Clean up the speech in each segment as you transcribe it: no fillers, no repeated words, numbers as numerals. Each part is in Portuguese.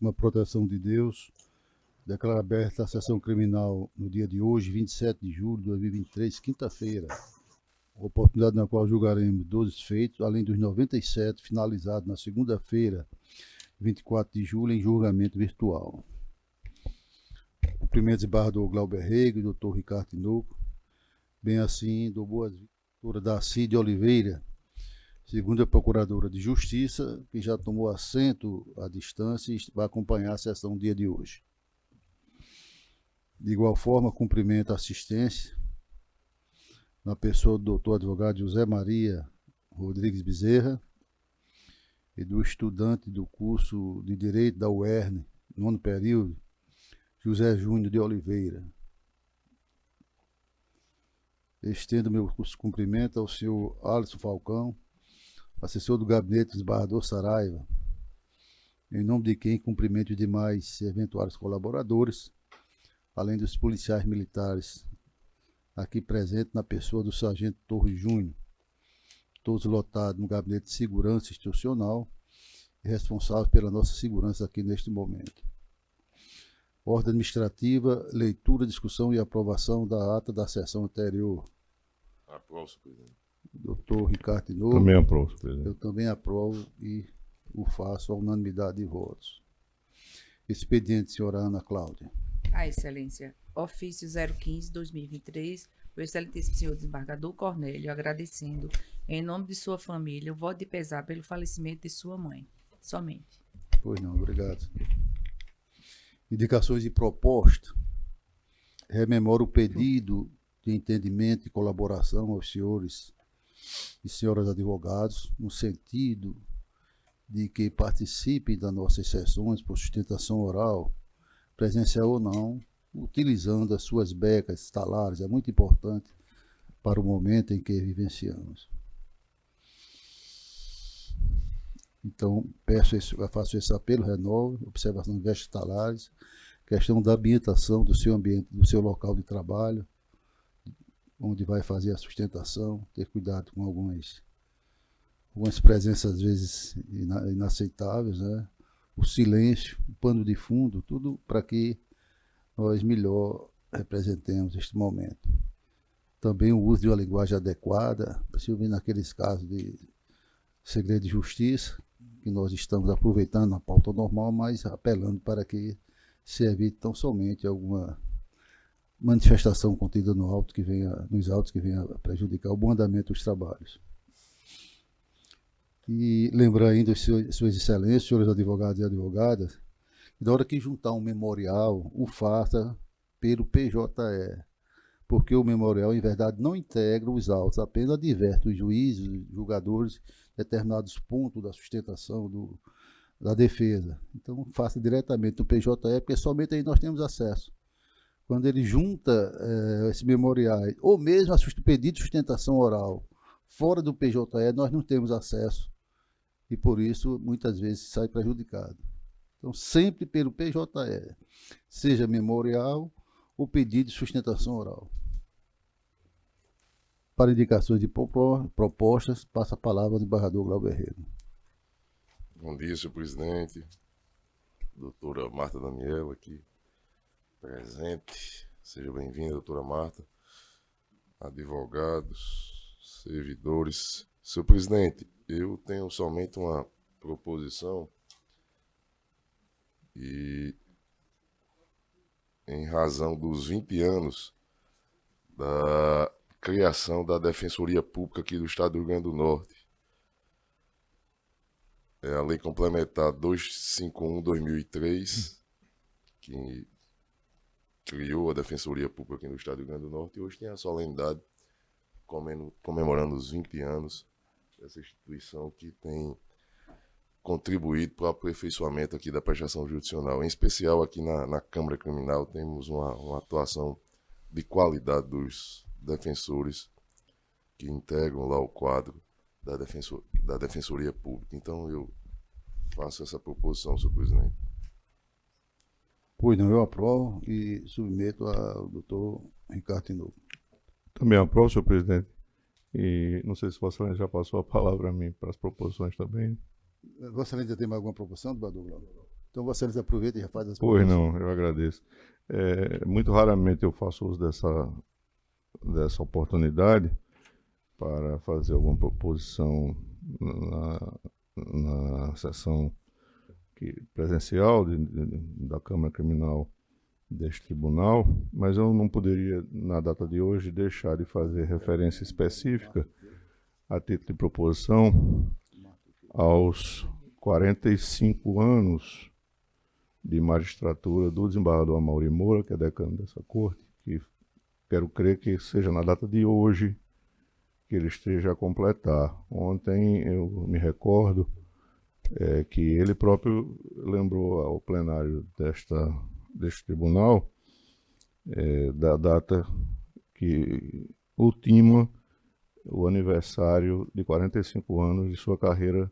com a proteção de Deus, declaro aberta a sessão criminal no dia de hoje, 27 de julho de 2023, quinta-feira. Oportunidade na qual julgaremos 12 feitos, além dos 97 finalizados na segunda-feira, 24 de julho, em julgamento virtual. Cumprimentos e barra do Glauber Rego e do Dr. Ricardo Tinoco, bem assim do boas-vindas doutora Darcy de Oliveira, segunda Procuradora de Justiça, que já tomou assento à distância e vai acompanhar a sessão do dia de hoje. De igual forma, cumprimento a assistência na pessoa do doutor advogado José Maria Rodrigues Bezerra e do estudante do curso de Direito da UERN, nono período, José Júnior de Oliveira. Estendo meu cumprimento ao senhor Alisson Falcão, assessor do gabinete do desembargador Saraiva, em nome de quem cumprimento os demais eventuais colaboradores, além dos policiais militares aqui presentes na pessoa do sargento Torres Júnior, todos lotados no gabinete de segurança institucional e responsáveis pela nossa segurança aqui neste momento. Ordem administrativa, leitura, discussão e aprovação da ata da sessão anterior. Aprovo, senhor presidente. Doutor Ricardo Tinoco. Também aprovo, senhor presidente. Eu também aprovo e o faço à unanimidade de votos. Expediente, senhora Ana Cláudia. Excelência. Ofício 015-2023, o excelentíssimo senhor desembargador Cornélio, agradecendo, em nome de sua família, o voto de pesar pelo falecimento de sua mãe. Somente. Pois não, obrigado. Indicações de proposta. Rememoro o pedido de entendimento e colaboração aos senhores e senhoras advogados, no sentido de que participem das nossas sessões por sustentação oral, presencial ou não, utilizando as suas becas, salários, é muito importante para o momento em que vivenciamos. Então, faço esse apelo, renovo, observação de vestibulares, questão da ambientação do seu ambiente, do seu local de trabalho, onde vai fazer a sustentação, ter cuidado com algumas presenças, às vezes, inaceitáveis, né? O silêncio, o pano de fundo, tudo para que nós melhor representemos este momento. Também o uso de uma linguagem adequada, principalmente naqueles casos de segredo de justiça, que nós estamos aproveitando na pauta normal, mas apelando para que se evite tão somente alguma manifestação contida nos autos que venha a prejudicar o bom andamento dos trabalhos. E lembrar ainda, suas excelências, senhores advogados e advogadas, que na hora que juntar um memorial, o faça pelo PJE, porque o memorial, em verdade, não integra os autos, apenas adverte os juízes, os julgadores, determinados pontos da sustentação da defesa. Então, faça diretamente no PJE, porque somente aí nós temos acesso. Quando ele junta esse memorial, ou mesmo o pedido de sustentação oral, fora do PJE, nós não temos acesso. E por isso, muitas vezes, sai prejudicado. Então, sempre pelo PJE, seja memorial ou pedido de sustentação oral. Para indicações de propostas, passa a palavra ao embargador Glauber Rego. Bom dia, senhor presidente. Doutora Marta Daniela aqui presente. Seja bem-vinda, doutora Marta. Advogados, servidores. Senhor presidente, eu tenho somente uma proposição e, em razão dos 20 anos da criação da Defensoria Pública aqui do Estado do Rio Grande do Norte, é a Lei Complementar 251/2003, que criou a Defensoria Pública aqui no Estado do Rio Grande do Norte, e hoje tem a solenidade comemorando os 20 anos dessa instituição que tem contribuído para o aperfeiçoamento aqui da prestação jurisdicional. Em especial aqui na Câmara Criminal temos uma atuação de qualidade dos defensores que integram lá o quadro da Defensoria Pública. Então eu faço essa proposição, senhor presidente. Pois não, eu aprovo e submeto ao doutor Ricardo Tinoco. Também aprovo, senhor presidente. E não sei se Vossa Excelência já passou a palavra a mim para as proposições também. Vossa Excelência tem mais alguma proposição, doutor Glauber? Então, Vossa Excelência aproveita e já faz as Pois proposições. não, eu agradeço. Muito raramente eu faço uso dessa oportunidade para fazer alguma proposição na sessão presencial da Câmara Criminal deste tribunal, mas eu não poderia, na data de hoje, deixar de fazer referência específica, a título de proposição, aos 45 anos de magistratura do desembargador Amaury Moura, que é decano dessa corte, que quero crer que seja na data de hoje que ele esteja a completar. Ontem eu me recordo que ele próprio lembrou ao plenário deste tribunal da data que ultima o aniversário de 45 anos de sua carreira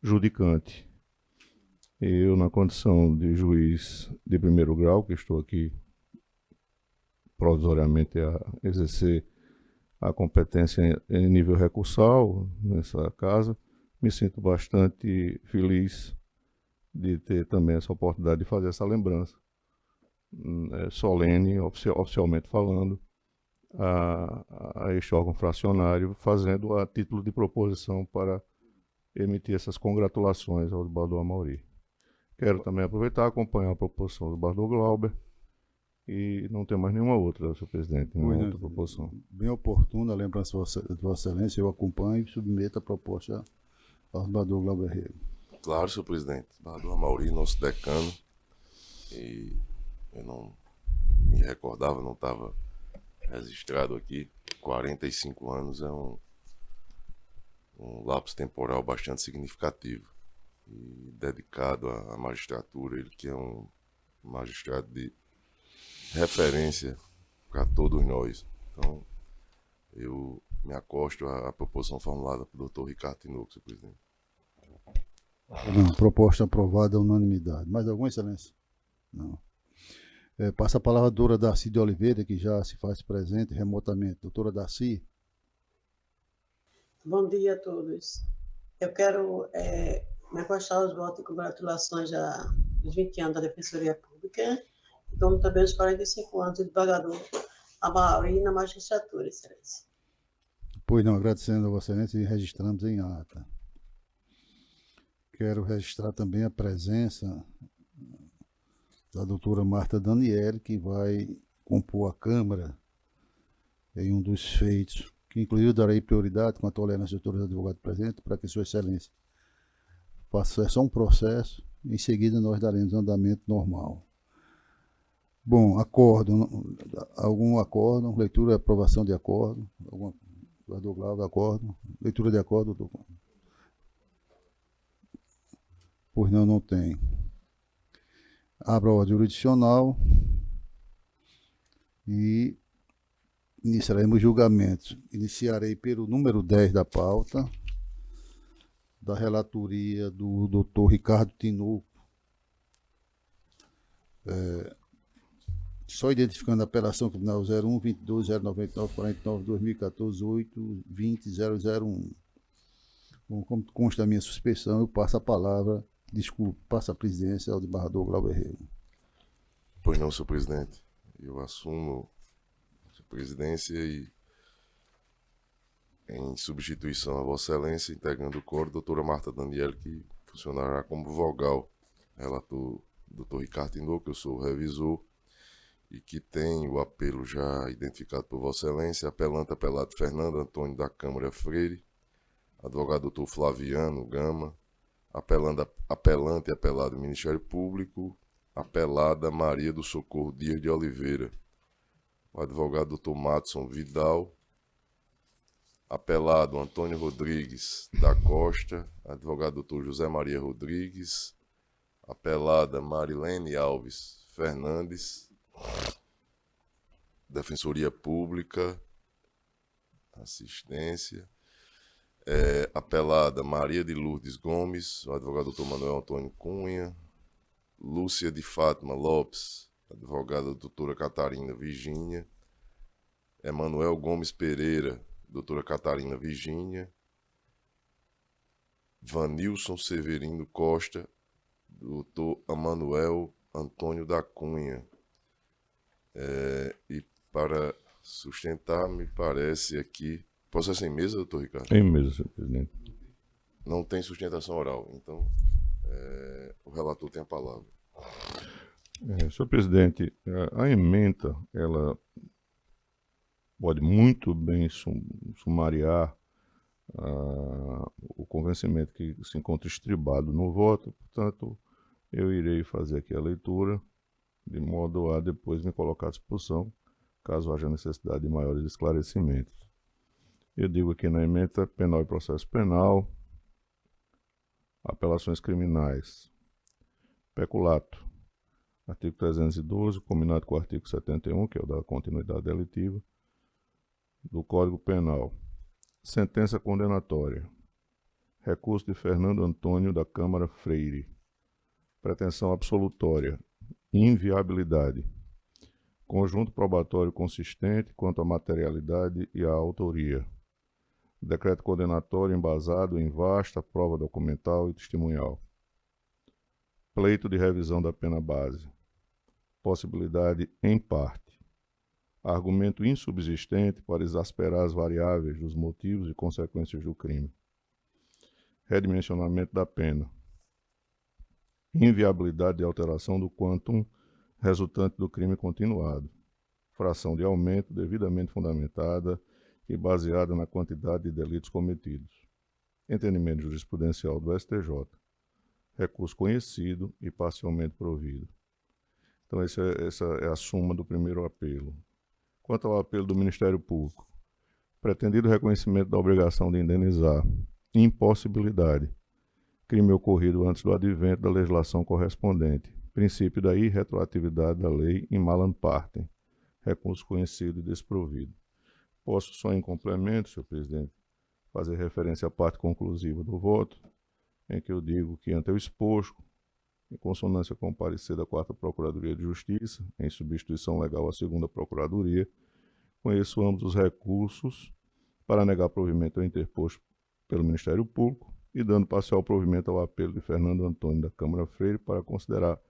judicante. Eu, na condição de juiz de primeiro grau, que estou aqui provisoriamente a exercer a competência em nível recursal nessa casa, me sinto bastante feliz de ter também essa oportunidade de fazer essa lembrança solene, oficialmente falando, a este órgão fracionário, fazendo a título de proposição para emitir essas congratulações ao desembargador Amaury. Quero também aproveitar e acompanhar a proposição do desembargador Glauber e não tem mais nenhuma outra, senhor presidente, nenhuma outra proposição. Bem oportuna a lembrança de Vossa Excelência, eu acompanho e submeto a proposta ao desembargador Glauber Rego. Claro, senhor presidente. Desembargador Amaury, nosso decano, e eu não me recordava, não estava registrado aqui. 45 anos é um lapso temporal bastante significativo e dedicado à magistratura, ele que é um magistrado de referência para todos nós. Então, eu me acosto à proposição formulada pelo Dr. Ricardo Tinoco, senhor presidente. Não, proposta aprovada à unanimidade. Mais alguma, Excelência? Não. Passa a palavra à doutora Darcy de Oliveira, que já se faz presente remotamente. Doutora Darcy. Bom dia a todos. Eu quero me acostar aos votos de congratulações dos 20 anos da Defensoria Pública, como também os 45 anos do desembargador Amaury na magistratura, Excelência. Pois não, agradecendo a Vossa Excelência e registramos em ata. Quero registrar também a presença da doutora Marta Daniele, que vai compor a Câmara em um dos feitos, que inclusive eu darei prioridade com a tolerância dos doutores advogados presentes, para que Sua Excelência faça só um processo, em seguida nós daremos andamento normal. Bom, acordo, algum acordo, leitura e aprovação de acordo, doutor Glauber, acordo, leitura de acordo, doutor. Pois não tem. Abra a ordem jurisdicional e iniciaremos julgamentos. Iniciarei pelo número 10 da pauta, da relatoria do Dr. Ricardo Tinoco. Só identificando a apelação criminal 01 22 099 49 2014 8 20 001. Bom, como consta a minha suspeição, eu passo a palavra, passo a presidência ao desembargador Glauber Rego. Pois não, senhor presidente. Eu assumo a presidência e, em substituição a Vossa Excelência, integrando o coro, doutora Marta Daniele, que funcionará como vogal, relator doutor Ricardo Tinoco, eu sou o revisor, e que tem o apelo já identificado por Vossa Excelência, apelado Fernando Antônio da Câmara Freire, advogado doutor Flaviano Gama, apelante e apelado Ministério Público, apelada Maria do Socorro Dias de Oliveira, o advogado doutor Madson Vidal, apelado Antônio Rodrigues da Costa, advogado doutor José Maria Rodrigues, apelada Marilene Alves Fernandes, Defensoria Pública, assistência, apelada Maria de Lourdes Gomes, o advogado doutor Manuel Antônio Cunha, Lúcia de Fátima Lopes, advogada doutora Catarina Virgínia, Emanuel Gomes Pereira, doutora Catarina Virgínia, Vanilson Severino Costa, doutor Emanuel Antônio da Cunha. E para sustentar, me parece aqui... Posso ser sem mesa, doutor Ricardo? Em mesa, senhor presidente. Não tem sustentação oral, então o relator tem a palavra. Senhor presidente, a ementa, ela pode muito bem sumariar o convencimento que se encontra estribado no voto, portanto, eu irei fazer aqui a leitura, de modo a depois me colocar à disposição, caso haja necessidade de maiores esclarecimentos. Eu digo aqui na ementa penal e processo penal, apelações criminais, peculato, artigo 312, combinado com o artigo 71, que é o da continuidade delitiva, do Código Penal. Sentença condenatória. Recurso de Fernando Antônio da Câmara Freire. Pretensão absolutória. Inviabilidade. Conjunto probatório consistente quanto à materialidade e à autoria. Decreto condenatório embasado em vasta prova documental e testemunhal. Pleito de revisão da pena base. Possibilidade em parte. Argumento insubsistente para exasperar as variáveis dos motivos e consequências do crime. Redimensionamento da pena. Inviabilidade de alteração do quantum resultante do crime continuado. Fração de aumento devidamente fundamentada e baseada na quantidade de delitos cometidos. Entendimento jurisprudencial do STJ. Recurso conhecido e parcialmente provido. Então, essa é a suma do primeiro apelo. Quanto ao apelo do Ministério Público, pretendido reconhecimento da obrigação de indenizar, impossibilidade, crime ocorrido antes do advento da legislação correspondente, princípio da irretroatividade da lei in malam partem, recurso conhecido e desprovido. Posso só em complemento, senhor presidente, fazer referência à parte conclusiva do voto, em que eu digo que ante o exposto, em consonância com o parecer da 4ª Procuradoria de Justiça, em substituição legal à 2ª Procuradoria, conheço ambos os recursos para negar provimento ao interposto pelo Ministério Público e dando parcial provimento ao apelo de Fernando Antônio da Câmara Freire para considerar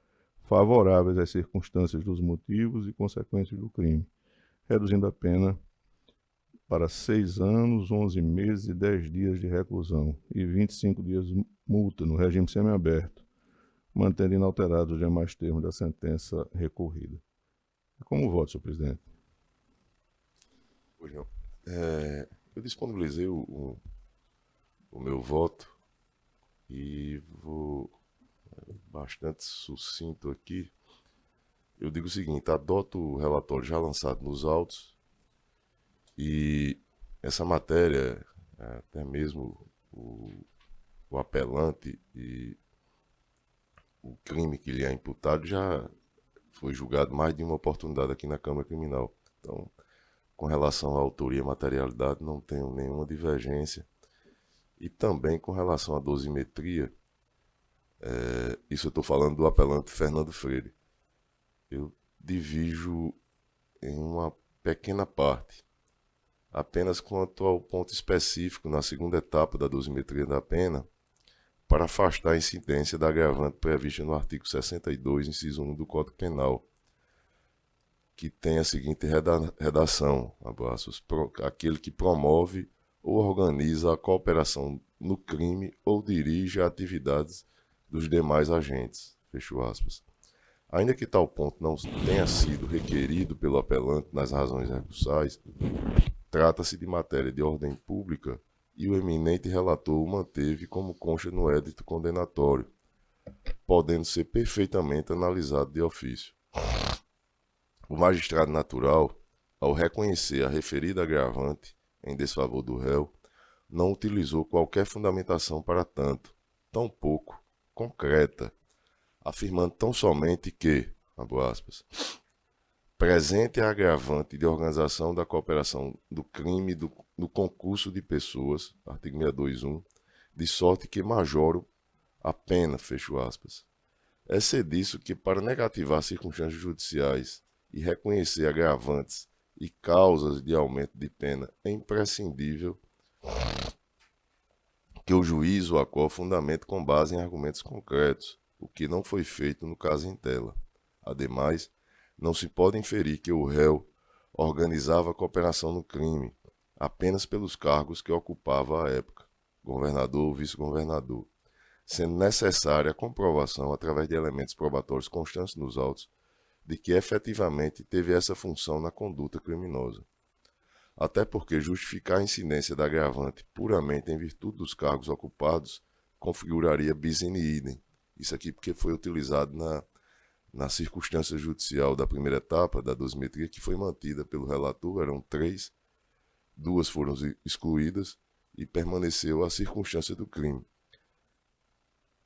favoráveis as circunstâncias dos motivos e consequências do crime, reduzindo a pena para 6 anos, 11 meses e 10 dias de reclusão e 25 dias de multa no regime semiaberto, mantendo inalterados os demais termos da sentença recorrida. Como voto, senhor presidente? Pois não. Eu disponibilizei o meu voto e vou bastante sucinto aqui. Eu digo o seguinte: adoto o relatório já lançado nos autos e essa matéria, até mesmo o apelante e o crime que lhe é imputado já foi julgado mais de uma oportunidade aqui na Câmara Criminal. Então, com relação à autoria e materialidade, não tenho nenhuma divergência. E também com relação à dosimetria, isso eu estou falando do apelante Fernando Freire. Eu divido em uma pequena parte, apenas quanto ao ponto específico na segunda etapa da dosimetria da pena, para afastar a incidência da agravante prevista no artigo 62, inciso 1 do Código Penal, que tem a seguinte redação, abraços, aquele que promove ou organiza a cooperação no crime ou dirige atividades dos demais agentes, fecho aspas. Ainda que tal ponto não tenha sido requerido pelo apelante nas razões recursais, trata-se de matéria de ordem pública e o eminente relator o manteve como consta no édito condenatório, podendo ser perfeitamente analisado de ofício. O magistrado natural, ao reconhecer a referida agravante em desfavor do réu, não utilizou qualquer fundamentação para tanto, tampouco concreta, afirmando tão somente que, abro aspas, presente a agravante de organização da cooperação do crime no concurso de pessoas, artigo 621, de sorte que majoro a pena, fecho aspas. É disso que, para negativar circunstâncias judiciais e reconhecer agravantes e causas de aumento de pena, é imprescindível que o juízo a qual fundamento com base em argumentos concretos, o que não foi feito no caso em tela. Ademais, não se pode inferir que o réu organizava a cooperação no crime, apenas pelos cargos que ocupava à época, governador ou vice-governador, sendo necessária a comprovação, através de elementos probatórios constantes nos autos, de que efetivamente teve essa função na conduta criminosa. Até porque justificar a incidência da agravante puramente em virtude dos cargos ocupados configuraria bis in idem. Isso aqui porque foi utilizado na circunstância judicial da primeira etapa da dosimetria, que foi mantida pelo relator, eram 3, 2 foram excluídas e permaneceu a circunstância do crime,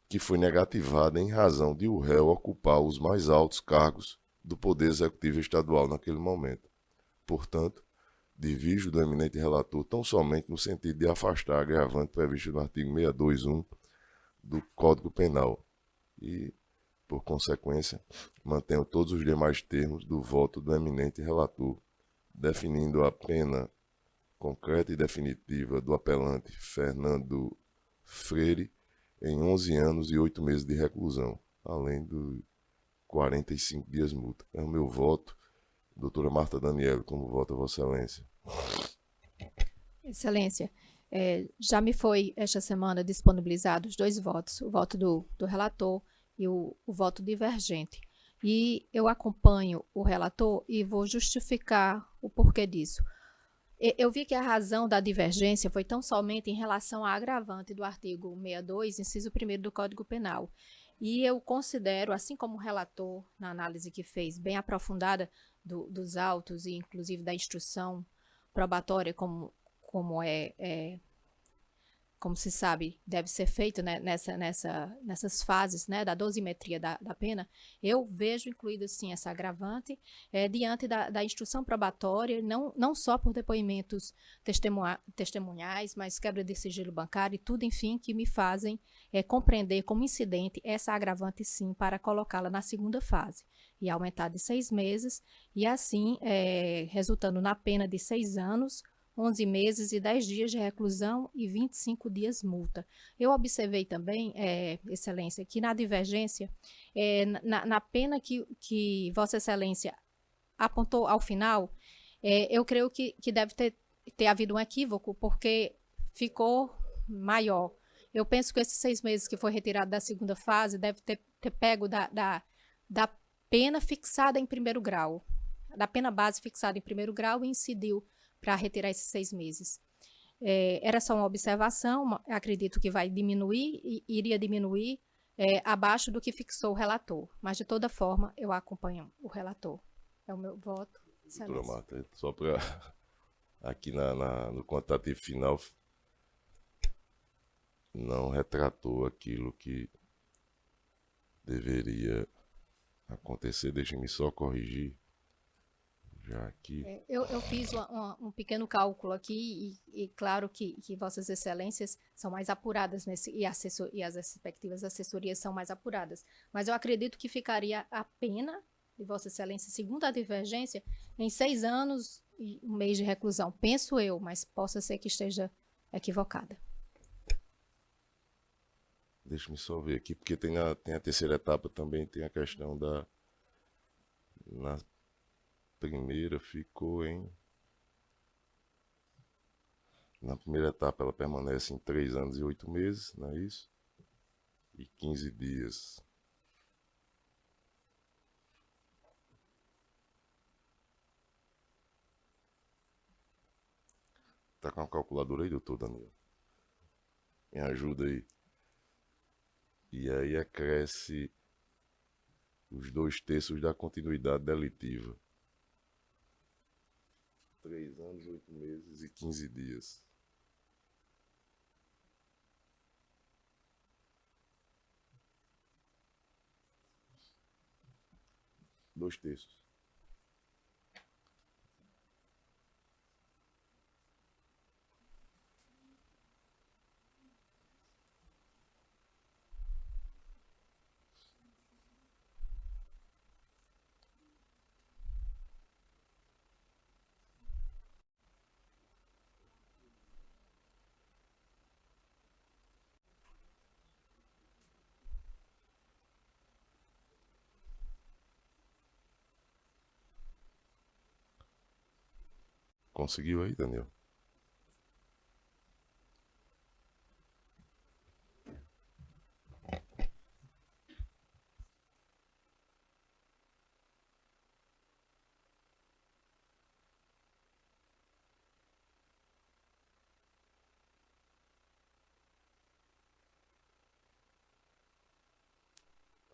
que foi negativada em razão de o réu ocupar os mais altos cargos do Poder Executivo Estadual naquele momento. Portanto, divirjo do eminente relator tão somente no sentido de afastar a agravante prevista no artigo 621 do Código Penal e, por consequência, mantenho todos os demais termos do voto do eminente relator, definindo a pena concreta e definitiva do apelante Fernando Freire em 11 anos e 8 meses de reclusão, além de 45 dias multa. É o meu voto. Doutora Marta Daniela, como vota Vossa Excelência? Excelência, já me foi esta semana disponibilizados 2 votos, o voto do relator e o voto divergente. E eu acompanho o relator e vou justificar o porquê disso. Eu vi que a razão da divergência foi tão somente em relação à agravante do artigo 62, inciso 1º do Código Penal. E eu considero, assim como o relator, na análise que fez, bem aprofundada dos autos e inclusive da instrução probatória, como se sabe, deve ser feito, né, nessas fases, né, da dosimetria da pena, eu vejo incluído sim essa agravante diante da instrução probatória, não só por depoimentos testemunhais, mas quebra de sigilo bancário e tudo, enfim, que me fazem compreender como incidente essa agravante sim para colocá-la na segunda fase e aumentar de 6 meses e assim resultando na pena de 6 anos, 11 meses e 10 dias de reclusão e 25 dias multa. Eu observei também, Excelência, que na divergência, na pena que Vossa Excelência apontou ao final, eu creio que deve ter havido um equívoco, porque ficou maior. Eu penso que esses 6 meses que foi retirado da segunda fase deve ter pego da pena fixada em primeiro grau, da pena base fixada em primeiro grau e incidiu para retirar esses 6 meses. Era só uma observação, acredito que vai diminuir, iria diminuir abaixo do que fixou o relator, mas de toda forma eu acompanho o relator. É o meu voto. Doutora Marta, só para aqui no quantitativo final, não retratou aquilo que deveria acontecer, deixe-me só corrigir. Já aqui. Eu fiz um pequeno cálculo aqui e claro que Vossas Excelências são mais apuradas e as respectivas assessorias são mais apuradas, mas eu acredito que ficaria a pena de Vossa Excelência, segundo a divergência, em 6 anos e 1 mês de reclusão, penso eu, mas possa ser que esteja equivocada. Deixa-me só ver aqui, porque tem a terceira etapa também, tem a questão na primeira ficou na primeira etapa ela permanece em 3 anos e 8 meses, não é isso? E 15 dias. Tá com a calculadora aí, doutor Daniel? Me ajuda aí. E aí acresce os 2/3 da continuidade delitiva. 3 anos, 8 meses e 15 dias. Dois terços. Conseguiu aí, Daniel?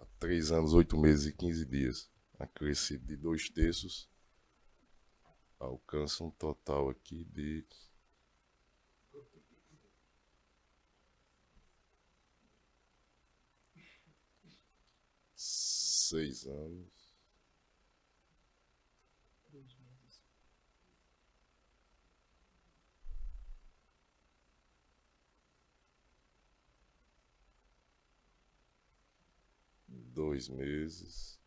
Há 3 anos, 8 meses e 15 dias, acrescido de 2/3, alcança um total aqui de 6 anos. Dois meses.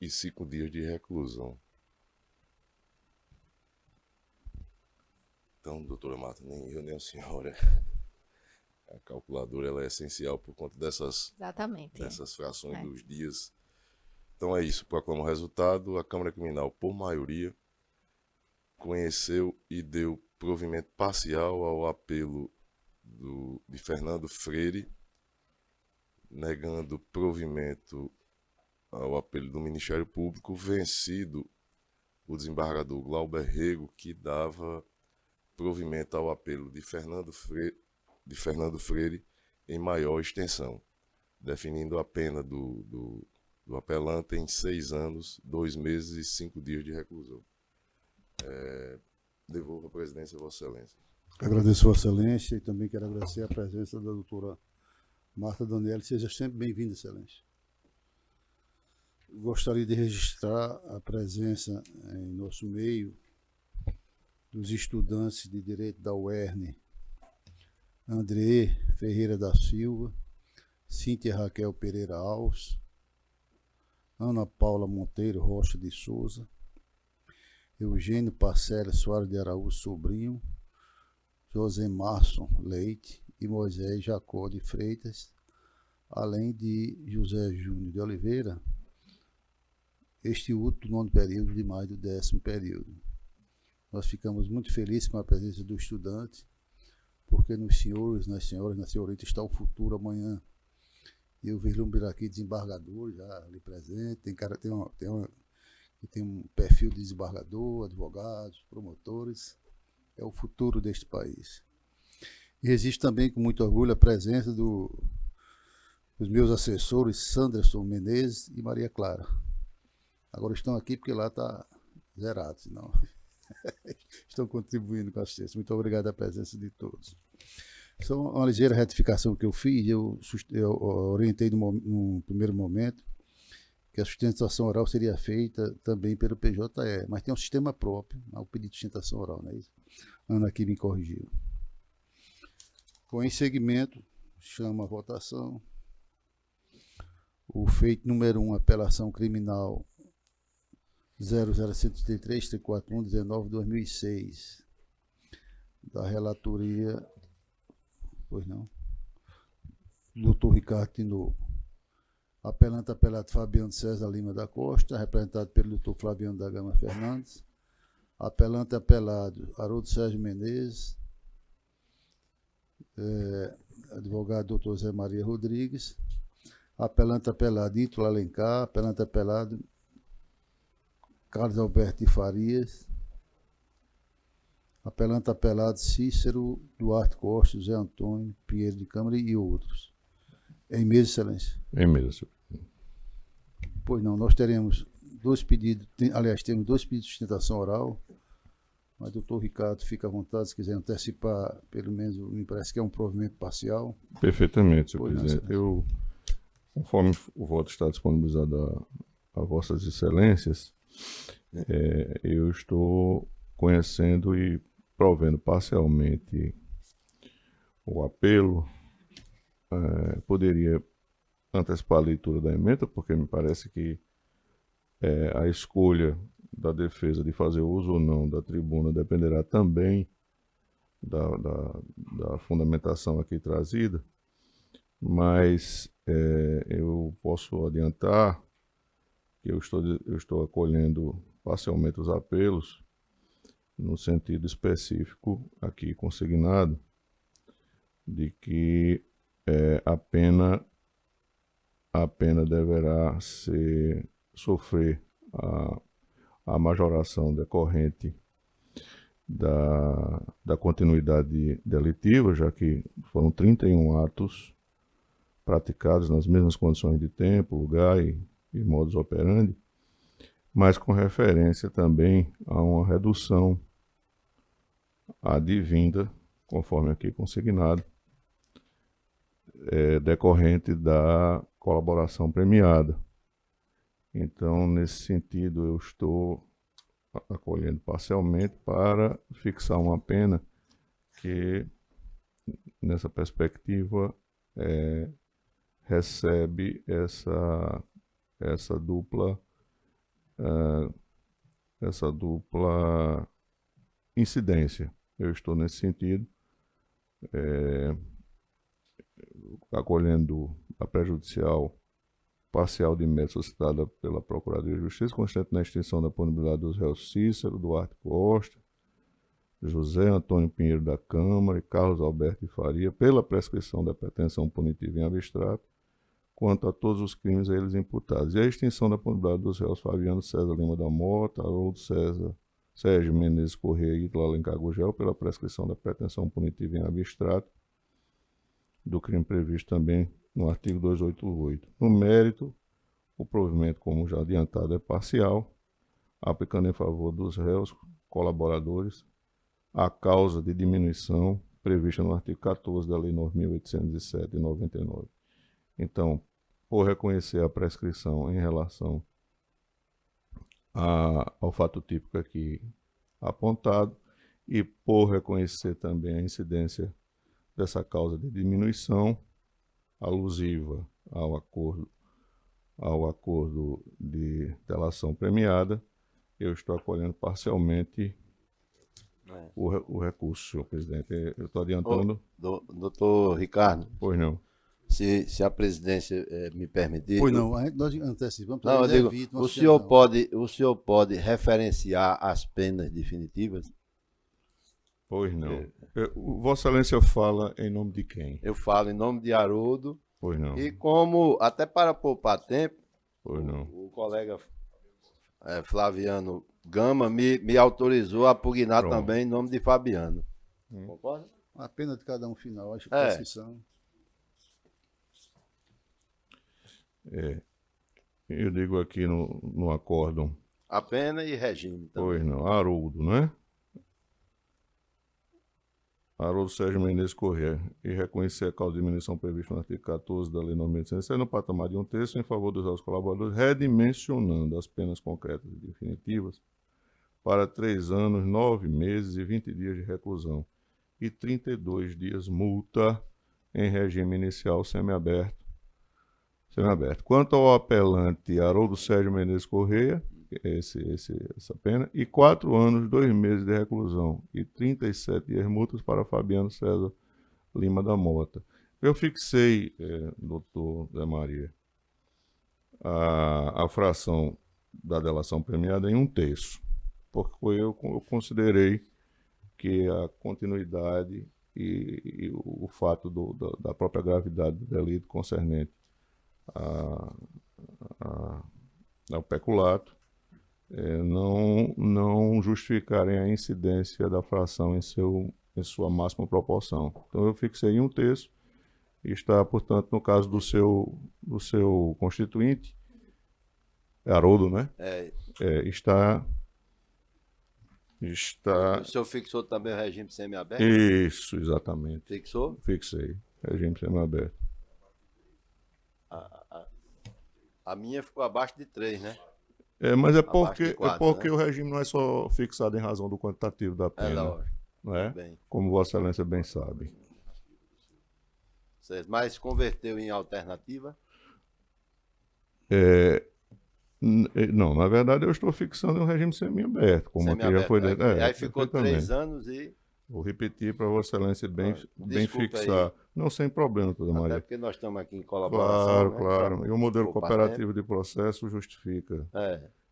E 5 dias de reclusão. Então, doutora Marta, nem eu nem a senhora, a calculadora ela é essencial por conta dessas Exatamente. frações É. dos dias. Então é isso, proclama o resultado. A Câmara Criminal, por maioria, conheceu e deu provimento parcial ao apelo de Fernando Freire, negando provimento ao apelo do Ministério Público, vencido o desembargador Glauber Rego, que dava provimento ao apelo de Fernando Freire em maior extensão, definindo a pena do apelante em 6 anos, 2 meses e 5 dias de reclusão. Devolvo a presidência a Vossa Excelência. Agradeço Vossa Excelência e também quero agradecer a presença da doutora Marta Daniele. Seja sempre bem-vinda, Excelência. Gostaria de registrar a presença em nosso meio dos estudantes de Direito da UERN, André Ferreira da Silva, Cíntia Raquel Pereira Alves, Ana Paula Monteiro Rocha de Souza, Eugênio Parcela Soares de Araújo Sobrinho, José Márcio Leite e Moisés Jacó de Freitas, além de José Júnior de Oliveira, este último 9º período de mais do 10º período. Nós ficamos muito felizes com a presença do estudante, porque nos senhores, nas senhoras, na senhorita está o futuro amanhã. Eu vislumbro aqui desembargador já ali presente, tem cara tem um perfil de desembargador, advogados, promotores, é o futuro deste país. E existe também com muito orgulho a presença dos meus assessores Sanderson Menezes e Maria Clara. Agora estão aqui porque lá está zerado, senão estão contribuindo com a assistência. Muito obrigado à presença de todos. Só uma ligeira retificação que eu fiz, eu orientei no primeiro momento que a sustentação oral seria feita também pelo PJE, mas tem um sistema próprio, o pedido de sustentação oral, não é isso? Ana aqui me corrigiu. Com em seguimento, chama a votação o feito número 1, apelação criminal 00133-341-19-2006, da relatoria, pois não, doutor Ricardo Tinoco. Apelante apelado Fabiano César Lima da Costa, representado pelo doutor Flaviano da Gama Fernandes. Apelante apelado Haroldo Sérgio Menezes, advogado doutor Zé Maria Rodrigues. Apelante apelado Ítalo Alencar, apelante apelado Carlos Alberto de Farias, apelante apelado Cícero Duarte Costa, José Antônio Pinheiro de Câmara e outros. Em mesa, Excelência? Em mesa, senhor. Pois não, nós teremos 2 pedidos, temos 2 pedidos de sustentação oral, mas o doutor Ricardo fica à vontade se quiser antecipar, pelo menos me parece que é um provimento parcial. Perfeitamente, senhor Pois não, presidente. Eu, conforme o voto está disponibilizado a Vossas Excelências, eu estou conhecendo e provendo parcialmente o apelo, poderia antecipar a leitura da emenda, porque me parece que a escolha da defesa de fazer uso ou não da tribuna dependerá também da fundamentação aqui trazida, mas eu posso adiantar que eu estou acolhendo parcialmente os apelos no sentido específico aqui consignado de que a pena deverá sofrer a majoração decorrente da continuidade delitiva, já que foram 31 atos praticados nas mesmas condições de tempo, lugar e modus operandi, mas com referência também a uma redução advinda, conforme aqui consignado, decorrente da colaboração premiada. Então, nesse sentido, eu estou acolhendo parcialmente para fixar uma pena que, nessa perspectiva, recebe essa dupla incidência. Eu estou nesse sentido, acolhendo a prejudicial parcial de mérito suscitada pela Procuradoria de Justiça, constante na extinção da punibilidade dos réus Cícero, Duarte Costa, José Antônio Pinheiro da Câmara e Carlos Alberto de Faria, pela prescrição da pretensão punitiva em abstrato, quanto a todos os crimes a eles imputados, e a extinção da punibilidade dos réus Fabiano César Lima da Mota, Haroldo Sérgio Menezes Corrêa e Ítalo Alencar Gugel, pela prescrição da pretensão punitiva em abstrato, do crime previsto também no artigo 288. No mérito, o provimento, como já adiantado, é parcial, aplicando em favor dos réus colaboradores a causa de diminuição prevista no artigo 14 da Lei 9.807 de 99. Então, por reconhecer a prescrição em relação ao fato típico aqui apontado e por reconhecer também a incidência dessa causa de diminuição alusiva ao acordo de delação premiada, eu estou acolhendo parcialmente o recurso, senhor presidente. Eu estou adiantando. Doutor Ricardo. Pois não. Se a presidência me permitir. Pois não, nós antecipamos. Não, eu digo, o senhor pode referenciar as penas definitivas? Pois não. Vossa Excelência fala em nome de quem? Eu falo em nome de Haroldo. Pois não. E como, até para poupar tempo, Pois não. o colega Flaviano Gama me autorizou a pugnar Pronto. também em nome de Fabiano. Concorda? A pena de cada um final, acho que prescrição. Eu digo aqui no acórdão. A pena e regime também. Pois não. Haroldo, né? Haroldo Sérgio Menezes Corrêa, e reconhecer a causa de diminuição prevista no artigo 14 da Lei 9.807 no patamar de 1/3 em favor dos réus colaboradores, redimensionando as penas concretas e definitivas para 3 anos, 9 meses e 20 dias de reclusão e 32 dias multa em regime inicial semiaberto. Quanto ao apelante Haroldo Sérgio Menezes Corrêa, essa pena, e 4 anos, 2 meses de reclusão e 37 dias multas para Fabiano César Lima da Mota. Eu fixei, doutor Zé Maria, a fração da delação premiada em 1/3, porque eu considerei que a continuidade e o fato da própria gravidade do delito concernente ao peculato não justificarem a incidência da fração em sua máxima proporção. Então eu fixei em 1/3 e está, portanto, no caso do seu constituinte, Haroldo, né? Está... O senhor fixou também o regime semiaberto? Isso, exatamente. Fixou? Fixei. Regime semiaberto. A minha ficou abaixo de 3, né? Mas é Abaixo de 4, porque o regime não é só fixado em razão do quantitativo da pena. Lógico. Não é? Bem. Como Vossa Excelência bem sabe. Certo. Mas converteu em alternativa? Não, na verdade eu estou fixando um regime semiaberto, como aqui já foi... Aí ficou 3 anos e... Vou repetir para Vossa Excelência bem Desculpa fixar. aí. Não, sem problema, doutora Até Maria. porque nós estamos aqui em colaboração. Claro, claro. E o modelo poupar cooperativo de processo justifica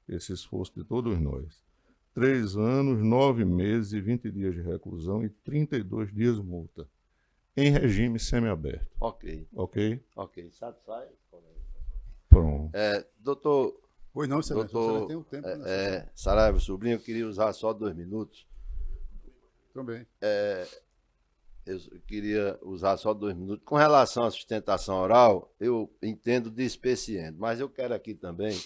esse esforço de todos nós. 3 anos, 9 meses e 20 dias de reclusão e 32 dias multa. Em regime semiaberto. Ok. Ok? Ok. Satisfaz? Pronto. Doutor... Pois não, Excelência, Doutor, você tem o tempo. Saraiva Sobrinho, eu queria usar só 2 minutos. Também. Eu queria usar só 2 minutos. Com relação à sustentação oral, eu entendo de especiente, mas eu quero aqui também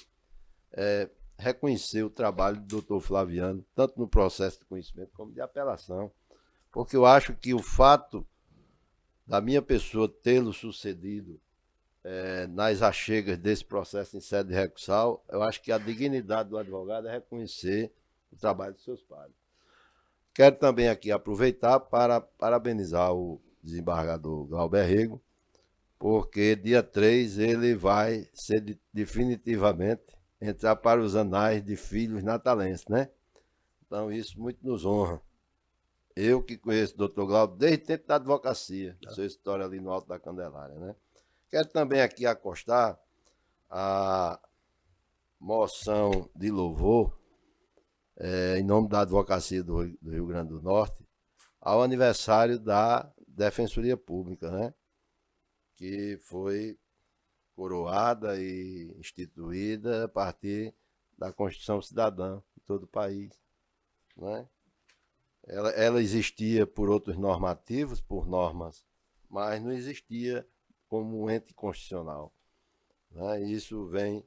reconhecer o trabalho do doutor Flaviano, tanto no processo de conhecimento como de apelação, porque eu acho que o fato da minha pessoa tê-lo sucedido nas achegas desse processo em sede recursal, eu acho que a dignidade do advogado é reconhecer o trabalho dos seus pares. Quero também aqui aproveitar para parabenizar o desembargador Glauber Rego, porque dia 3 ele vai ser definitivamente entrar para os anais de filhos natalenses, né? Então isso muito nos honra. Eu que conheço o doutor Glauber desde o tempo da advocacia, sua história ali no Alto da Candelária, né? Quero também aqui acostar a moção de louvor em nome da advocacia do Rio Grande do Norte, ao aniversário da Defensoria Pública, né? Que foi coroada e instituída a partir da Constituição Cidadã de todo o país, né? Ela existia por outros normativos, por normas, mas não existia como um ente constitucional, né? E isso vem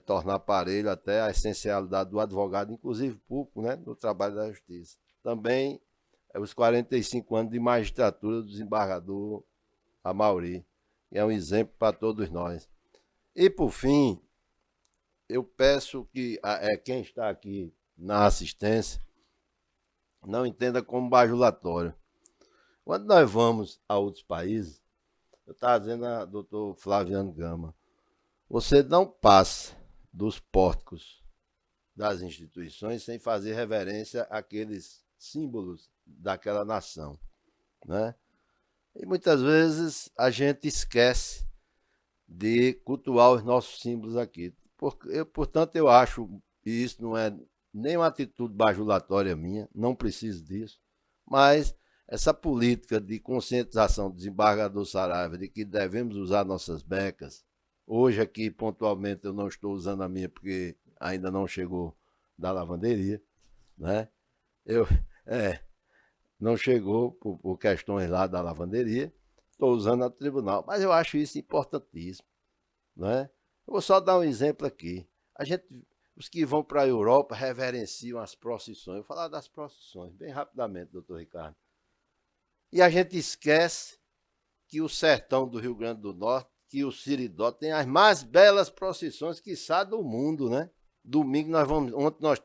tornar parelho até a essencialidade do advogado, inclusive público, né, no trabalho da justiça. Também os 45 anos de magistratura do desembargador Amaury, que é um exemplo para todos nós. E, por fim, eu peço que quem está aqui na assistência não entenda como bajulatório. Quando nós vamos a outros países, eu estava dizendo a doutor Flaviano Gama, você não passa dos pórticos das instituições sem fazer reverência àqueles símbolos daquela nação, né? E muitas vezes a gente esquece de cultuar os nossos símbolos aqui. Portanto, eu acho, e isso não é nem uma atitude bajulatória minha, não preciso disso, mas essa política de conscientização do desembargador Saraiva de que devemos usar nossas becas. Hoje aqui, pontualmente, eu não estou usando a minha porque ainda não chegou da lavanderia, né? Não chegou por questões lá da lavanderia, estou usando a do tribunal, mas eu acho isso importantíssimo, né? Eu vou só dar um exemplo aqui. Os que vão para a Europa reverenciam as procissões. Eu vou falar das procissões, bem rapidamente, doutor Ricardo. E a gente esquece que o sertão do Rio Grande do Norte, que o Siridó tem as mais belas procissões, quiçá, do mundo, né? Domingo ontem nós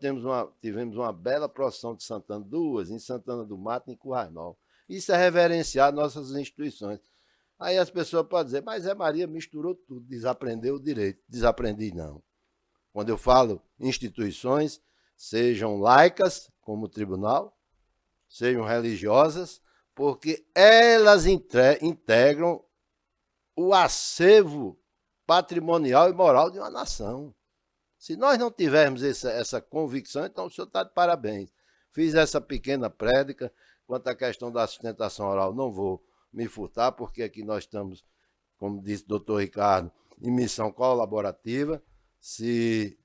tivemos uma bela procissão de Santana, 2, em Santana do Mato e em Currainol. Isso é reverenciar nossas instituições. Aí as pessoas podem dizer, mas Maria misturou tudo, desaprendeu o direito. Desaprendi não. Quando eu falo instituições, sejam laicas, como o tribunal, sejam religiosas, porque elas integram o acervo patrimonial e moral de uma nação. Se nós não tivermos essa convicção, então o senhor está de parabéns. Fiz essa pequena prédica. Quanto à questão da sustentação oral, não vou me furtar, porque aqui nós estamos, como disse o doutor Ricardo, em missão colaborativa. Se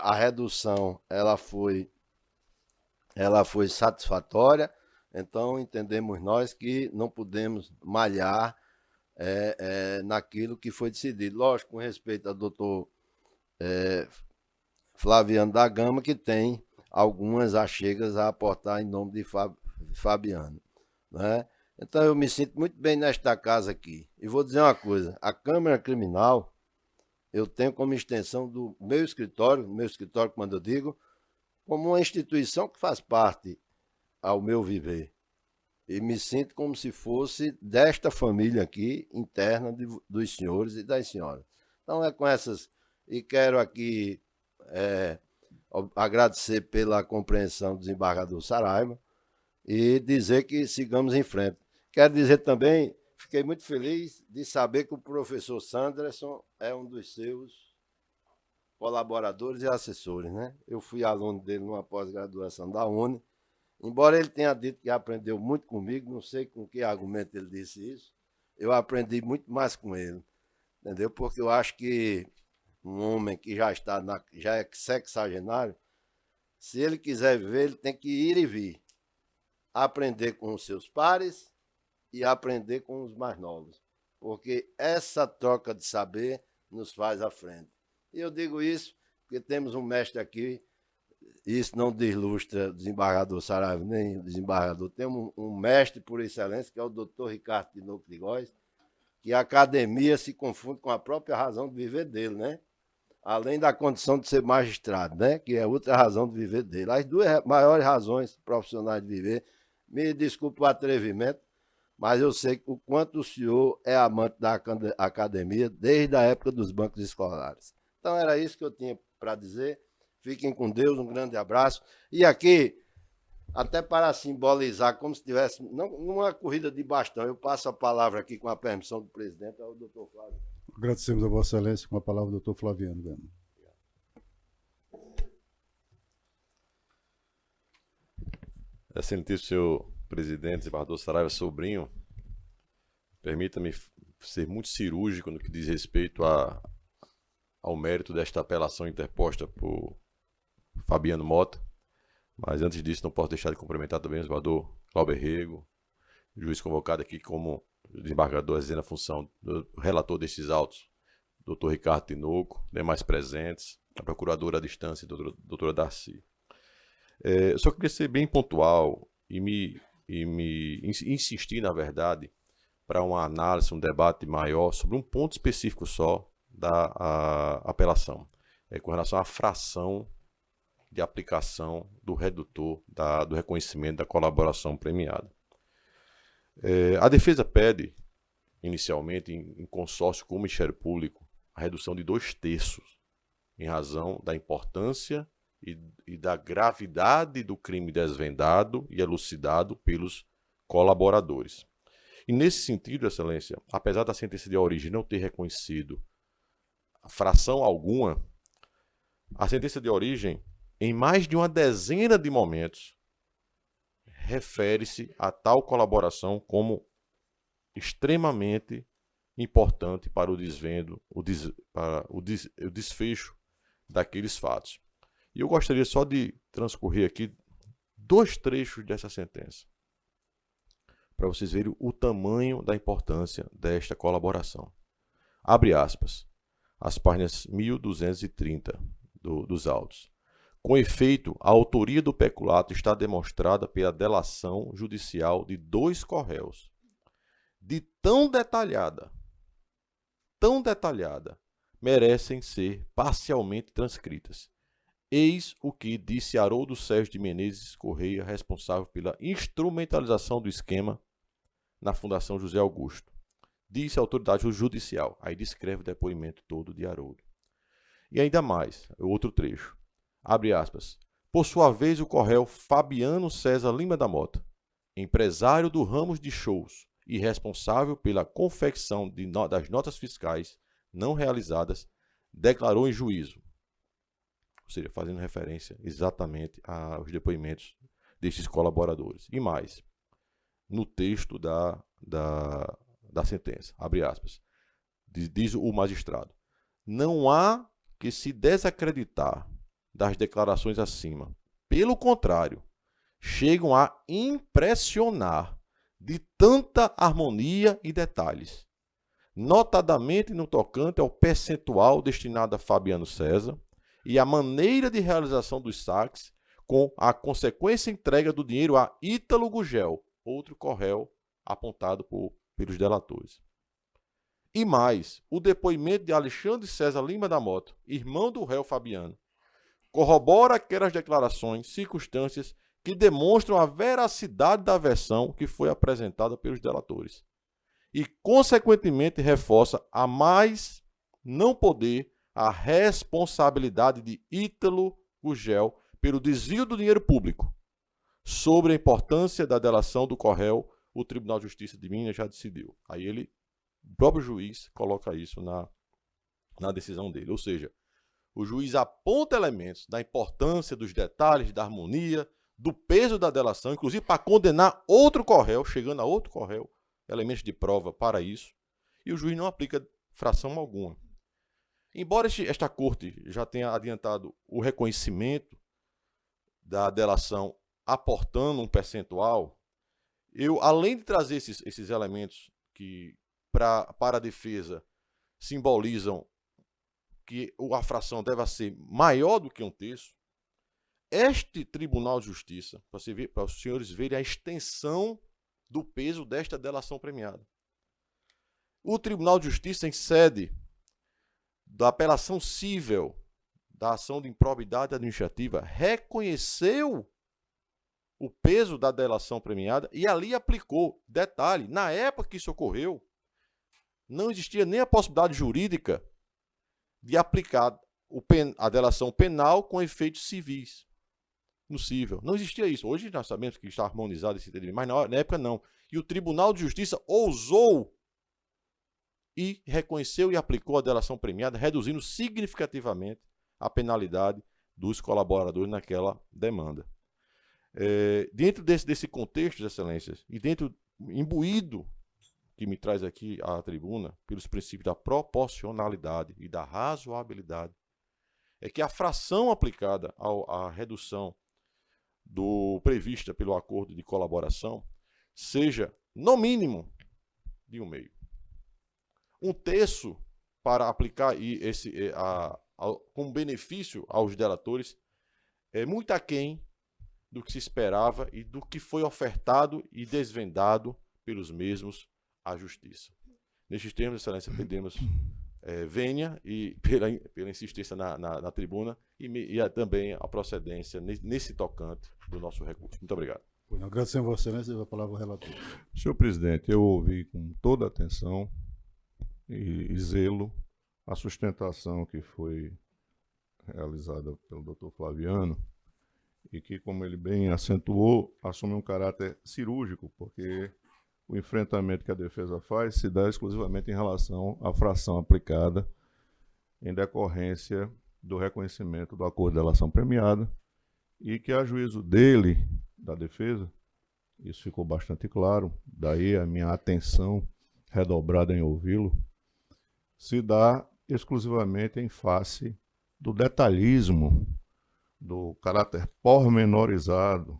a redução ela foi satisfatória, então entendemos nós que não podemos malhar naquilo que foi decidido. Lógico, com respeito ao doutor Flaviano da Gama, que tem algumas achegas a aportar em nome de Fabiano, né? Então eu me sinto muito bem nesta casa aqui. E vou dizer uma coisa, a Câmara Criminal, eu tenho como extensão do meu escritório, quando eu digo, como uma instituição que faz parte ao meu viver. E me sinto como se fosse desta família aqui, interna dos senhores e das senhoras. Então é com essas... E quero aqui agradecer pela compreensão do desembargador Saraiva e dizer que sigamos em frente. Quero dizer também, fiquei muito feliz de saber que o professor Sanderson é um dos seus colaboradores e assessores, né? Eu fui aluno dele numa pós-graduação da UNE. Embora ele tenha dito que aprendeu muito comigo, não sei com que argumento ele disse isso, eu aprendi muito mais com ele, entendeu? Porque eu acho que um homem que já é sexagenário, se ele quiser viver, ele tem que ir e vir. Aprender com os seus pares e aprender com os mais novos. Porque essa troca de saber nos faz à frente. E eu digo isso porque temos um mestre aqui, isso não deslustra o desembargador Saraiva nem o desembargador. Temos um mestre por excelência, que é o doutor Ricardo Tinoco de Góes, que a academia se confunde com a própria razão de viver dele, né? Além da condição de ser magistrado, né? Que é outra razão de viver dele. As duas maiores razões profissionais de viver. Me desculpe o atrevimento, mas eu sei o quanto o senhor é amante da academia desde a época dos bancos escolares. Então era isso que eu tinha para dizer. Fiquem com Deus, um grande abraço. E aqui, até para simbolizar, como se tivesse numa corrida de bastão, eu passo a palavra aqui com a permissão do presidente ao doutor Flávio. Agradecemos a Vossa Excelência com a palavra do doutor Flaviano Gama. Excelentíssimo senhor presidente, desembargador Saraiva Sobrinho, permita-me ser muito cirúrgico no que diz respeito ao mérito desta apelação interposta por Fabiano Mota, mas antes disso não posso deixar de cumprimentar também o desembargador Cláudio Rego, juiz convocado aqui como desembargador exercendo a função do relator destes autos, doutor Ricardo Tinoco, demais presentes, a procuradora à distância, doutora Darcy. Eu só queria ser bem pontual e insistir, na verdade, para uma análise, um debate maior sobre um ponto específico só da apelação, com relação à fração de aplicação do redutor do reconhecimento da colaboração premiada. A defesa pede, inicialmente, em consórcio com o Ministério Público, a redução de 2/3, em razão da importância e da gravidade do crime desvendado e elucidado pelos colaboradores. E nesse sentido, Excelência, apesar da sentença de origem não ter reconhecido fração alguma, a sentença de origem, em mais de uma dezena de momentos, refere-se a tal colaboração como extremamente importante para o desvendo, para o desfecho daqueles fatos. E eu gostaria só de transcorrer aqui 2 trechos dessa sentença, para vocês verem o tamanho da importância desta colaboração. Abre aspas, as páginas 1230 dos autos. Com efeito, a autoria do peculato está demonstrada pela delação judicial de 2 corréus, de tão detalhada, merecem ser parcialmente transcritas. Eis o que disse Haroldo Sérgio de Menezes Correia, responsável pela instrumentalização do esquema na Fundação José Augusto. Disse a autoridade judicial. Aí descreve o depoimento todo de Haroldo. E ainda mais, outro trecho. Abre aspas. Por sua vez, o corréu Fabiano César Lima da Mota, empresário do ramo de shows e responsável pela confecção das notas fiscais não realizadas, declarou em juízo, ou seja, fazendo referência exatamente aos depoimentos destes colaboradores. E mais, no texto da sentença, abre aspas, diz o magistrado, não há que se desacreditar das declarações acima. Pelo contrário, chegam a impressionar de tanta harmonia e detalhes, notadamente no tocante ao percentual destinado a Fabiano César e a maneira de realização dos saques com a consequência entrega do dinheiro a Ítalo Gugel, outro corréu apontado pelos delatores. E mais, o depoimento de Alexandre César Lima da Mota, irmão do réu Fabiano, corrobora aquelas declarações, circunstâncias que demonstram a veracidade da versão que foi apresentada pelos delatores. E, consequentemente, reforça a mais não poder a responsabilidade de Ítalo Gurgel pelo desvio do dinheiro público. Sobre a importância da delação do Correio, o Tribunal de Justiça de Minas já decidiu. Aí ele, o próprio juiz, coloca isso na decisão dele. Ou seja, o juiz aponta elementos da importância dos detalhes, da harmonia, do peso da delação, inclusive para condenar outro Correio, chegando a outro Correio, elementos de prova para isso, e o juiz não aplica fração alguma. Embora esta corte já tenha adiantado o reconhecimento da delação aportando um percentual, eu, além de trazer esses elementos que para a defesa simbolizam que a fração deve ser maior do que 1/3, este Tribunal de Justiça, para os senhores verem a extensão do peso desta delação premiada. O Tribunal de Justiça, em sede da apelação cível da ação de improbidade administrativa, reconheceu o peso da delação premiada e ali aplicou. Detalhe, na época que isso ocorreu, não existia nem a possibilidade jurídica de aplicar a delação penal com efeitos civis no cível. Não existia isso. Hoje nós sabemos que está harmonizado esse entendimento, mas na época não. E o Tribunal de Justiça ousou e reconheceu e aplicou a delação premiada, reduzindo significativamente a penalidade dos colaboradores naquela demanda. Dentro desse contexto, Excelências, e imbuído, que me traz aqui à tribuna, pelos princípios da proporcionalidade e da razoabilidade, é que a fração aplicada à redução prevista pelo acordo de colaboração seja, no mínimo, de 1/2. 1/3 para aplicar como benefício aos delatores é muito aquém do que se esperava e do que foi ofertado e desvendado pelos mesmos à Justiça. Nestes termos, Excelência, pedimos vênia e pela insistência na tribuna e também a procedência nesse tocante do nosso recurso. Muito obrigado. Agradecemos a Vossa Excelência e a palavra ao relator. Senhor presidente, eu ouvi com toda atenção e zelo a sustentação que foi realizada pelo Dr. Flaviano e que, como ele bem acentuou, assume um caráter cirúrgico, porque o enfrentamento que a defesa faz se dá exclusivamente em relação à fração aplicada em decorrência do reconhecimento do acordo de delação premiada e que, a juízo dele, da defesa, isso ficou bastante claro, daí a minha atenção redobrada em ouvi-lo, se dá exclusivamente em face do detalhismo, do caráter pormenorizado,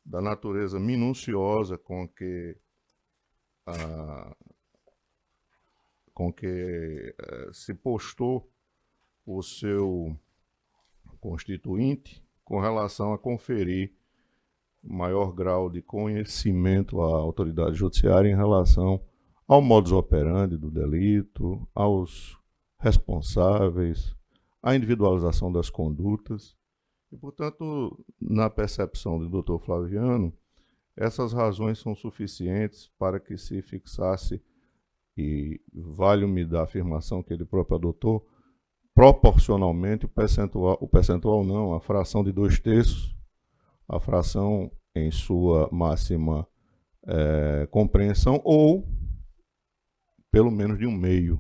da natureza minuciosa com que se postou o seu constituinte com relação a conferir maior grau de conhecimento à autoridade judiciária em relação ao modus operandi do delito, aos responsáveis, à individualização das condutas. E, portanto, na percepção do Dr. Flaviano, essas razões são suficientes para que se fixasse, e vale-me da afirmação que ele próprio adotou, proporcionalmente o percentual não, a fração de 2/3, a fração em sua máxima compreensão, ou pelo menos de 1/2,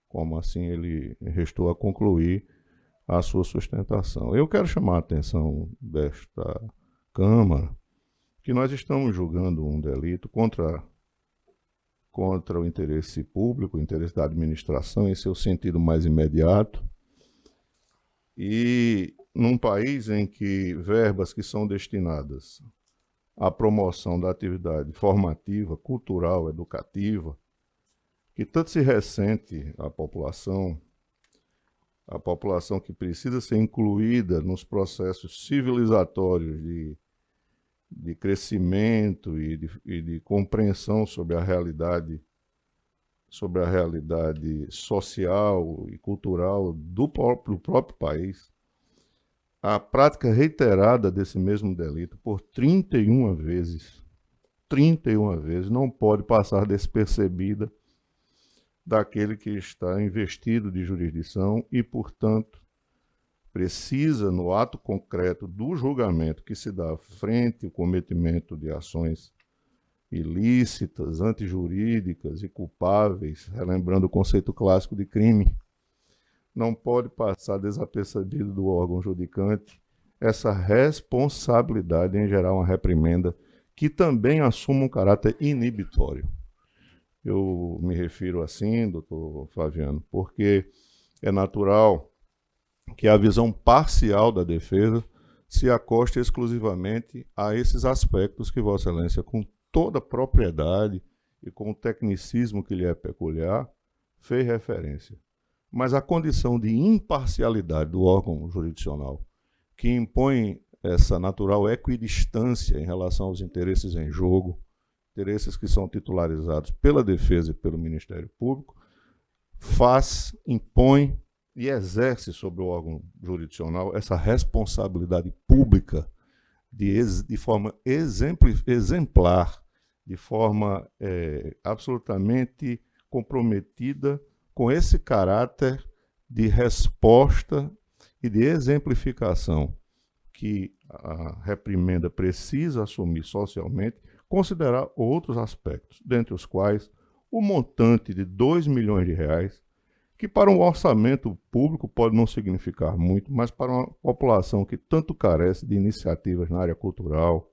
como assim ele restou a concluir a sua sustentação. Eu quero chamar a atenção desta Câmara que nós estamos julgando um delito contra o interesse público, o interesse da administração em seu sentido mais imediato, e num país em que verbas que são destinadas à promoção da atividade formativa, cultural, educativa, que tanto se ressente a população que precisa ser incluída nos processos civilizatórios de crescimento e de compreensão sobre a realidade social e cultural do próprio país, a prática reiterada desse mesmo delito por 31 vezes, 31 vezes, não pode passar despercebida daquele que está investido de jurisdição e, portanto, precisa, no ato concreto do julgamento que se dá frente ao cometimento de ações ilícitas, antijurídicas e culpáveis, relembrando o conceito clássico de crime, não pode passar desapercebido do órgão judicante essa responsabilidade em gerar uma reprimenda que também assuma um caráter inibitório. Eu me refiro assim, doutor Flaviano, porque é natural que a visão parcial da defesa se acoste exclusivamente a esses aspectos que Vossa Excelência, com toda a propriedade e com o tecnicismo que lhe é peculiar, fez referência. Mas a condição de imparcialidade do órgão jurisdicional, que impõe essa natural equidistância em relação aos interesses em jogo, interesses que são titularizados pela defesa e pelo Ministério Público, impõe e exerce sobre o órgão jurisdicional essa responsabilidade pública de forma exemplar, de forma absolutamente comprometida com esse caráter de resposta e de exemplificação que a reprimenda precisa assumir socialmente, considerar outros aspectos, dentre os quais o montante de R$2 milhões, que para um orçamento público pode não significar muito, mas para uma população que tanto carece de iniciativas na área cultural,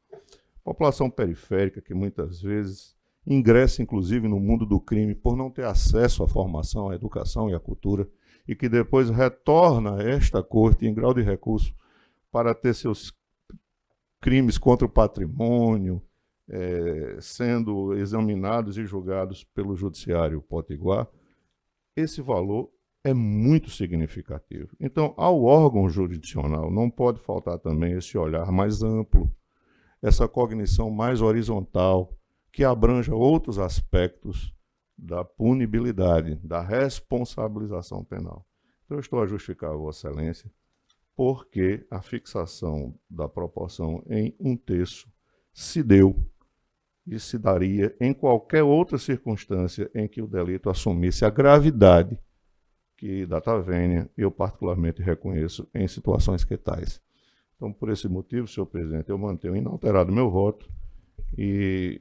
população periférica que muitas vezes ingressa inclusive no mundo do crime por não ter acesso à formação, à educação e à cultura, e que depois retorna a esta corte em grau de recurso para ter seus crimes contra o patrimônio sendo examinados e julgados pelo judiciário potiguar, esse valor é muito significativo. Então, ao órgão jurisdicional não pode faltar também esse olhar mais amplo, essa cognição mais horizontal, que abranja outros aspectos da punibilidade, da responsabilização penal. Então, eu estou a justificar, Vossa Excelência, porque a fixação da proporção em 1/3 se deu e se daria em qualquer outra circunstância em que o delito assumisse a gravidade que, data vênia, eu particularmente reconheço em situações que tais. Então, por esse motivo, senhor presidente, eu mantenho inalterado meu voto e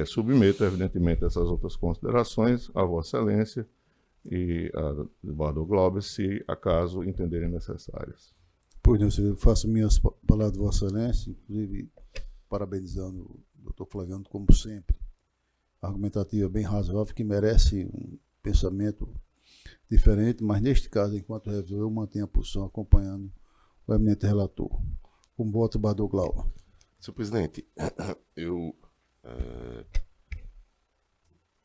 submeto, evidentemente, essas outras considerações a Vossa Excelência e a desembargador Glauber, se acaso entenderem necessárias. Pois não, senhor, eu faço minhas palavras de Vossa Excelência, inclusive parabenizando o doutor Flaviano, como sempre, argumentativa bem razoável, que merece um pensamento diferente, mas neste caso, enquanto revisor, eu mantenho a posição acompanhando o eminente relator. Com voto, desembargador Glauber. Senhor presidente, eu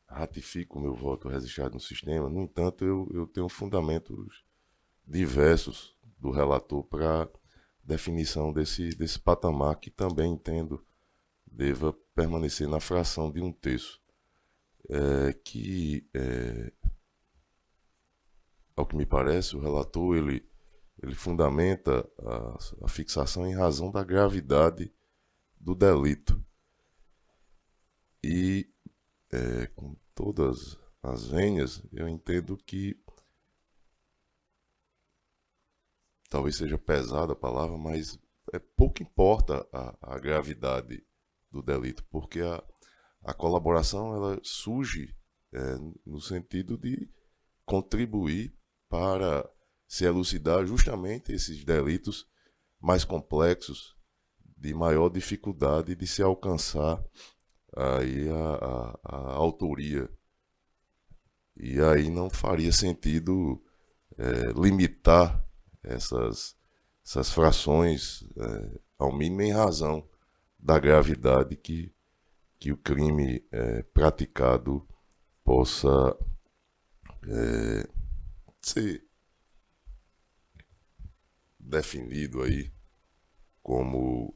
ratifico o meu voto registrado no sistema. No entanto, eu tenho fundamentos diversos do relator para definição desse patamar, que também entendo deva permanecer na fração de 1/3, ao que me parece, o relator ele fundamenta a fixação em razão da gravidade do delito. E, com todas as vênias, eu entendo que talvez seja pesada a palavra, mas pouco importa a gravidade do delito, porque a colaboração ela surge no sentido de contribuir para se elucidar justamente esses delitos mais complexos, de maior dificuldade de se alcançar aí a autoria. E aí não faria sentido limitar essas frações ao mínimo em razão da gravidade que o crime praticado possa ser definido aí como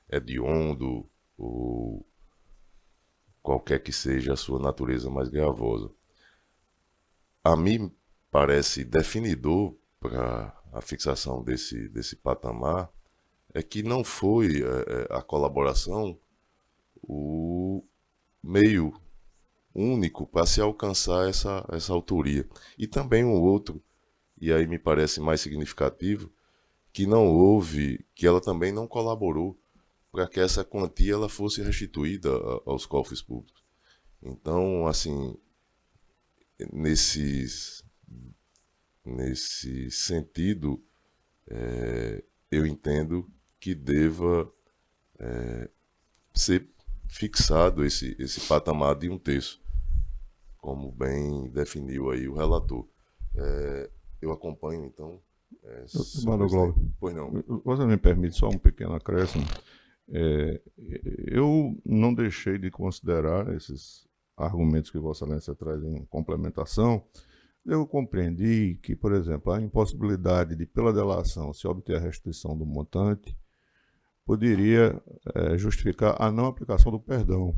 hediondo ou qualquer que seja a sua natureza mais gravosa. A mim parece definidor para a fixação desse patamar é que não foi a colaboração o meio único para se alcançar essa autoria. E também um outro, e aí me parece mais significativo, que ela também não colaborou para que essa quantia ela fosse restituída aos cofres públicos. Então, assim, nesse sentido, eu entendo que deva ser fixado esse patamar de 1/3, como bem definiu aí o relator. Eu acompanho, então. Mano Glauber, Pois não. você me permite só um pequeno acréscimo? Eu não deixei de considerar esses argumentos que Vossa Excelência traz em complementação. Eu compreendi que, por exemplo, a impossibilidade de, pela delação, se obter a restituição do montante, poderia justificar a não aplicação do perdão,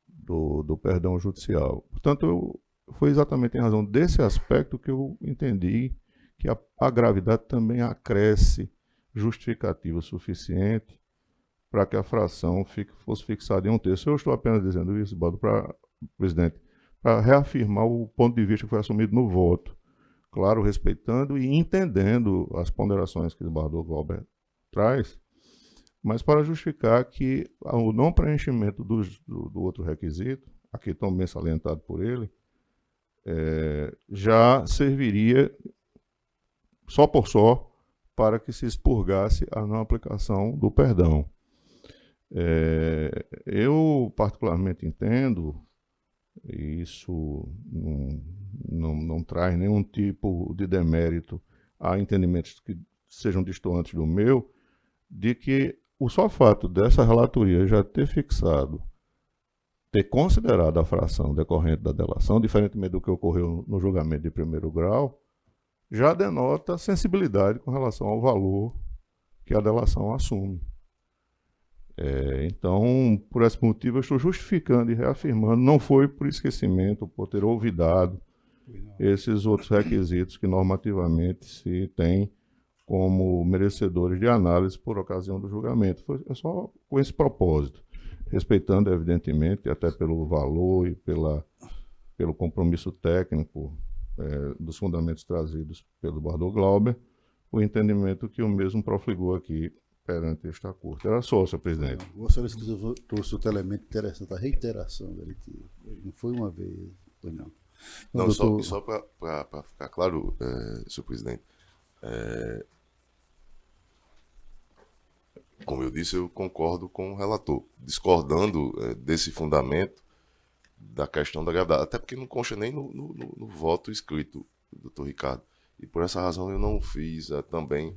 do perdão judicial. Portanto, foi exatamente em razão desse aspecto que eu entendi que a gravidade também acresce justificativa suficiente para que a fração fosse fixada em 1/3. Eu estou apenas dizendo isso, Baldo, presidente, para reafirmar o ponto de vista que foi assumido no voto, claro, respeitando e entendendo as ponderações que o desembargador Glauber traz, mas para justificar que o não preenchimento do outro requisito, aqui tão bem salientado por ele, já serviria só por só para que se expurgasse a não aplicação do perdão. Eu particularmente entendo, e isso não traz nenhum tipo de demérito a entendimentos que sejam distantes do meu, de que o só fato dessa relatoria já ter fixado, ter considerado a fração decorrente da delação, diferentemente do que ocorreu no julgamento de primeiro grau, já denota sensibilidade com relação ao valor que a delação assume. Então, por esse motivo, eu estou justificando e reafirmando, não foi por esquecimento, por ter olvidado esses outros requisitos que normativamente se tem como merecedores de análise por ocasião do julgamento. É só com esse propósito, respeitando, evidentemente, até pelo valor e pelo compromisso técnico dos fundamentos trazidos pelo desembargador Glauber, o entendimento que o mesmo profligou aqui perante esta corte. Era só, senhor presidente. Vossa Excelência trouxe outro elemento interessante, a reiteração da litígio. Não foi uma vez, foi não. Então, Não, doutor... só para ficar claro, senhor presidente, como eu disse, eu concordo com o relator, discordando desse fundamento da questão da gravidade, até porque não consta nem no voto escrito do doutor Ricardo. E por essa razão eu não fiz também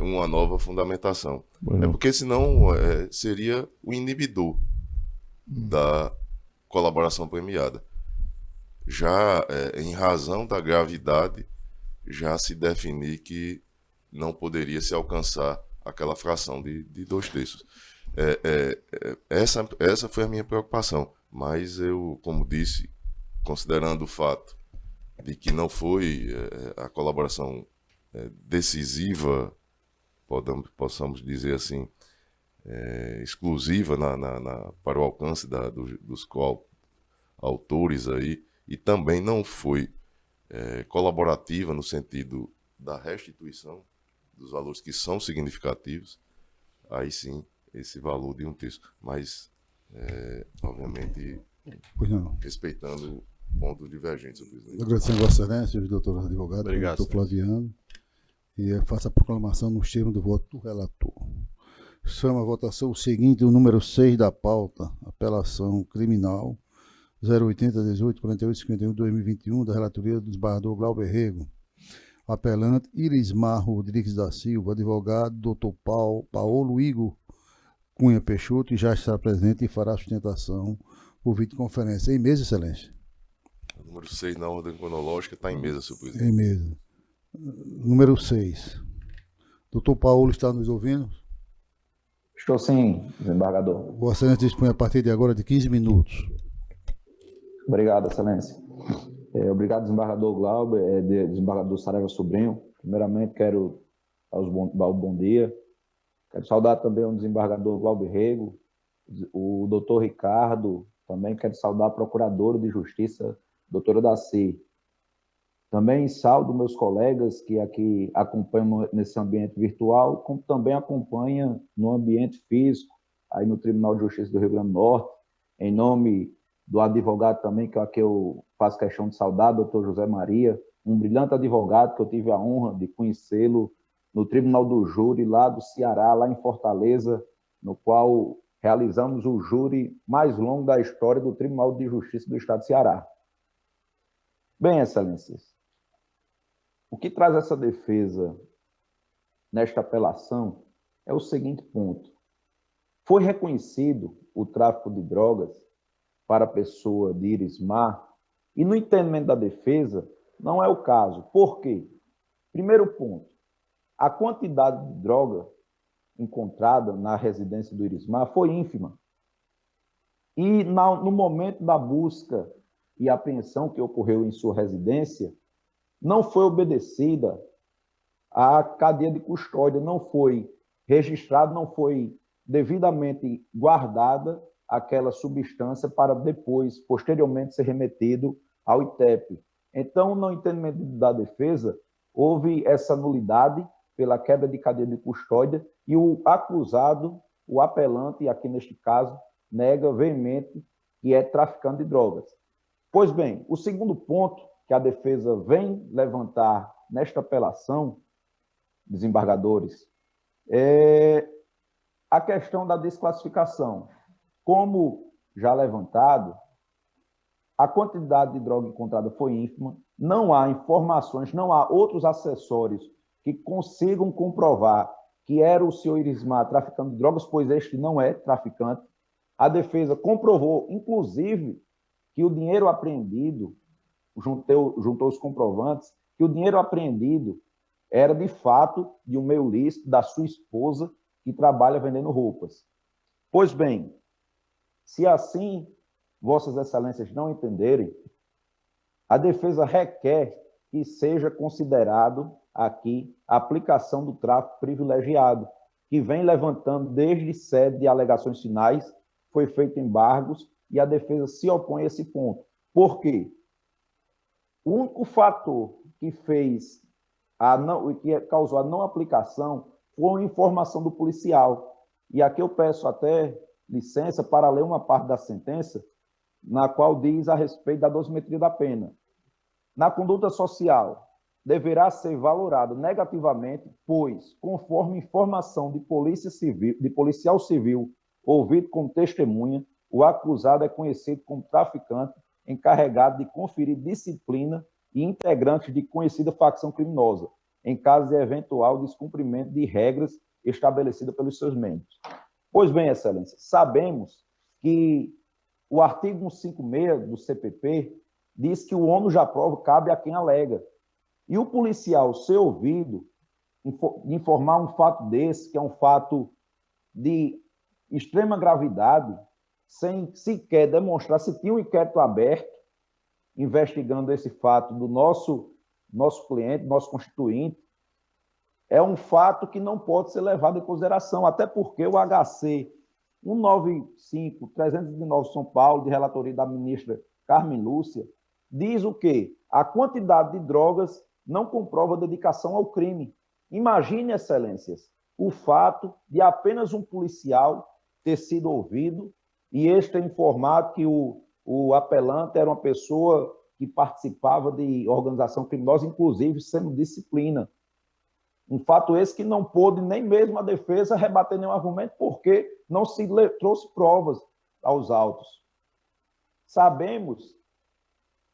uma nova fundamentação. Bueno. Porque senão seria o inibidor da colaboração premiada. Já em razão da gravidade, já se definir que não poderia se alcançar aquela fração de 2/3. Essa foi a minha preocupação. Mas eu, como disse, considerando o fato de que não foi a colaboração decisiva, possamos dizer assim, exclusiva para o alcance dos coautores aí, e também não foi colaborativa no sentido da restituição dos valores que são significativos, aí sim, esse valor de 1/3. Mas, obviamente, respeitando pontos divergentes, senhor presidente. Agradecendo a Vossa Excelência, os doutores advogados, Obrigado, doutor Flaviano, e faço a proclamação nos termos do voto do relator. Chama a votação o seguinte, o número 6 da pauta, apelação criminal 080-18-48-51-2021, da relatoria do desembargador Glauber Rego. Apelante Irismar Rodrigues da Silva, advogado doutor Paulo Igor Cunha Peixoto, e já está presente e fará sustentação por videoconferência. Em mesa, Excelência? O número 6 na ordem cronológica está em mesa, senhor presidente. Em mesa. Número 6. Doutor Paulo está nos ouvindo? Estou sim, desembargador. Vossa Excelência dispõe a partir de agora de 15 minutos. Obrigado, Excelência. Obrigado, desembargador Glauber, desembargador Saraiva Sobrinho, Primeiramente, quero dar o bom dia. Quero saudar também o desembargador Glauber Rego, o doutor Ricardo, também quero saudar a procuradora de Justiça, doutora Daci. Também saúdo meus colegas que aqui acompanham nesse ambiente virtual, como também acompanham no ambiente físico, aí no Tribunal de Justiça do Rio Grande do Norte, em nome do advogado também, que aqui eu faço questão de saudar, doutor José Maria, um brilhante advogado que eu tive a honra de conhecê-lo no Tribunal do Júri, lá do Ceará, lá em Fortaleza, no qual realizamos o júri mais longo da história do Tribunal de Justiça do Estado do Ceará. Bem, excelências, o que traz essa defesa nesta apelação é o seguinte ponto. Foi reconhecido o tráfico de drogas para a pessoa de Irismar e no entendimento da defesa não é o caso. Por quê? Primeiro ponto, a quantidade de droga encontrada na residência do Irismar foi ínfima. E no momento da busca e apreensão que ocorreu em sua residência, não foi obedecida a cadeia de custódia, não foi registrada, não foi devidamente guardada aquela substância para depois, posteriormente, ser remetido ao ITEP. Então, no entendimento da defesa, houve essa nulidade pela quebra de cadeia de custódia e o acusado, o apelante, aqui neste caso, nega veemente que é traficante de drogas. Pois bem, o segundo ponto que a defesa vem levantar nesta apelação, desembargadores, é a questão da desclassificação. Como já levantado, a quantidade de droga encontrada foi ínfima, não há informações, não há outros acessórios que consigam comprovar que era o senhor Irismar traficante de drogas, pois este não é traficante. A defesa comprovou, inclusive, que o dinheiro apreendido, juntou os comprovantes, que o dinheiro apreendido era, de fato, de um meio lícito da sua esposa, que trabalha vendendo roupas. Pois bem, se assim vossas excelências não entenderem, a defesa requer que seja considerado aqui a aplicação do tráfico privilegiado, que vem levantando desde sede de alegações finais, foi feito embargos e a defesa se opõe a esse ponto. Por quê? O único fator que causou a não aplicação foi a informação do policial. E aqui eu peço até licença para ler uma parte da sentença, na qual diz a respeito da dosimetria da pena. Na conduta social, deverá ser valorado negativamente, pois, conforme informação de policial civil ouvido como testemunha, o acusado é conhecido como traficante encarregado de conferir disciplina e integrantes de conhecida facção criminosa, em caso de eventual descumprimento de regras estabelecidas pelos seus membros. Pois bem, excelência, sabemos que o artigo 156 do CPP diz que o ônus da prova cabe a quem alega. E o policial ser ouvido, informar um fato desse, que é um fato de extrema gravidade, sem sequer demonstrar se tinha um inquérito aberto, investigando esse fato do nosso cliente, nosso constituinte, é um fato que não pode ser levado em consideração, até porque o HC 195/309 São Paulo, de relatoria da ministra Carmen Lúcia, diz o quê? A quantidade de drogas não comprova dedicação ao crime. Imagine, excelências, o fato de apenas um policial ter sido ouvido e este ter informado que o apelante era uma pessoa que participava de organização criminosa, inclusive sendo disciplina. Um fato esse que não pôde nem mesmo a defesa rebater nenhum argumento, porque não se trouxe provas aos autos. Sabemos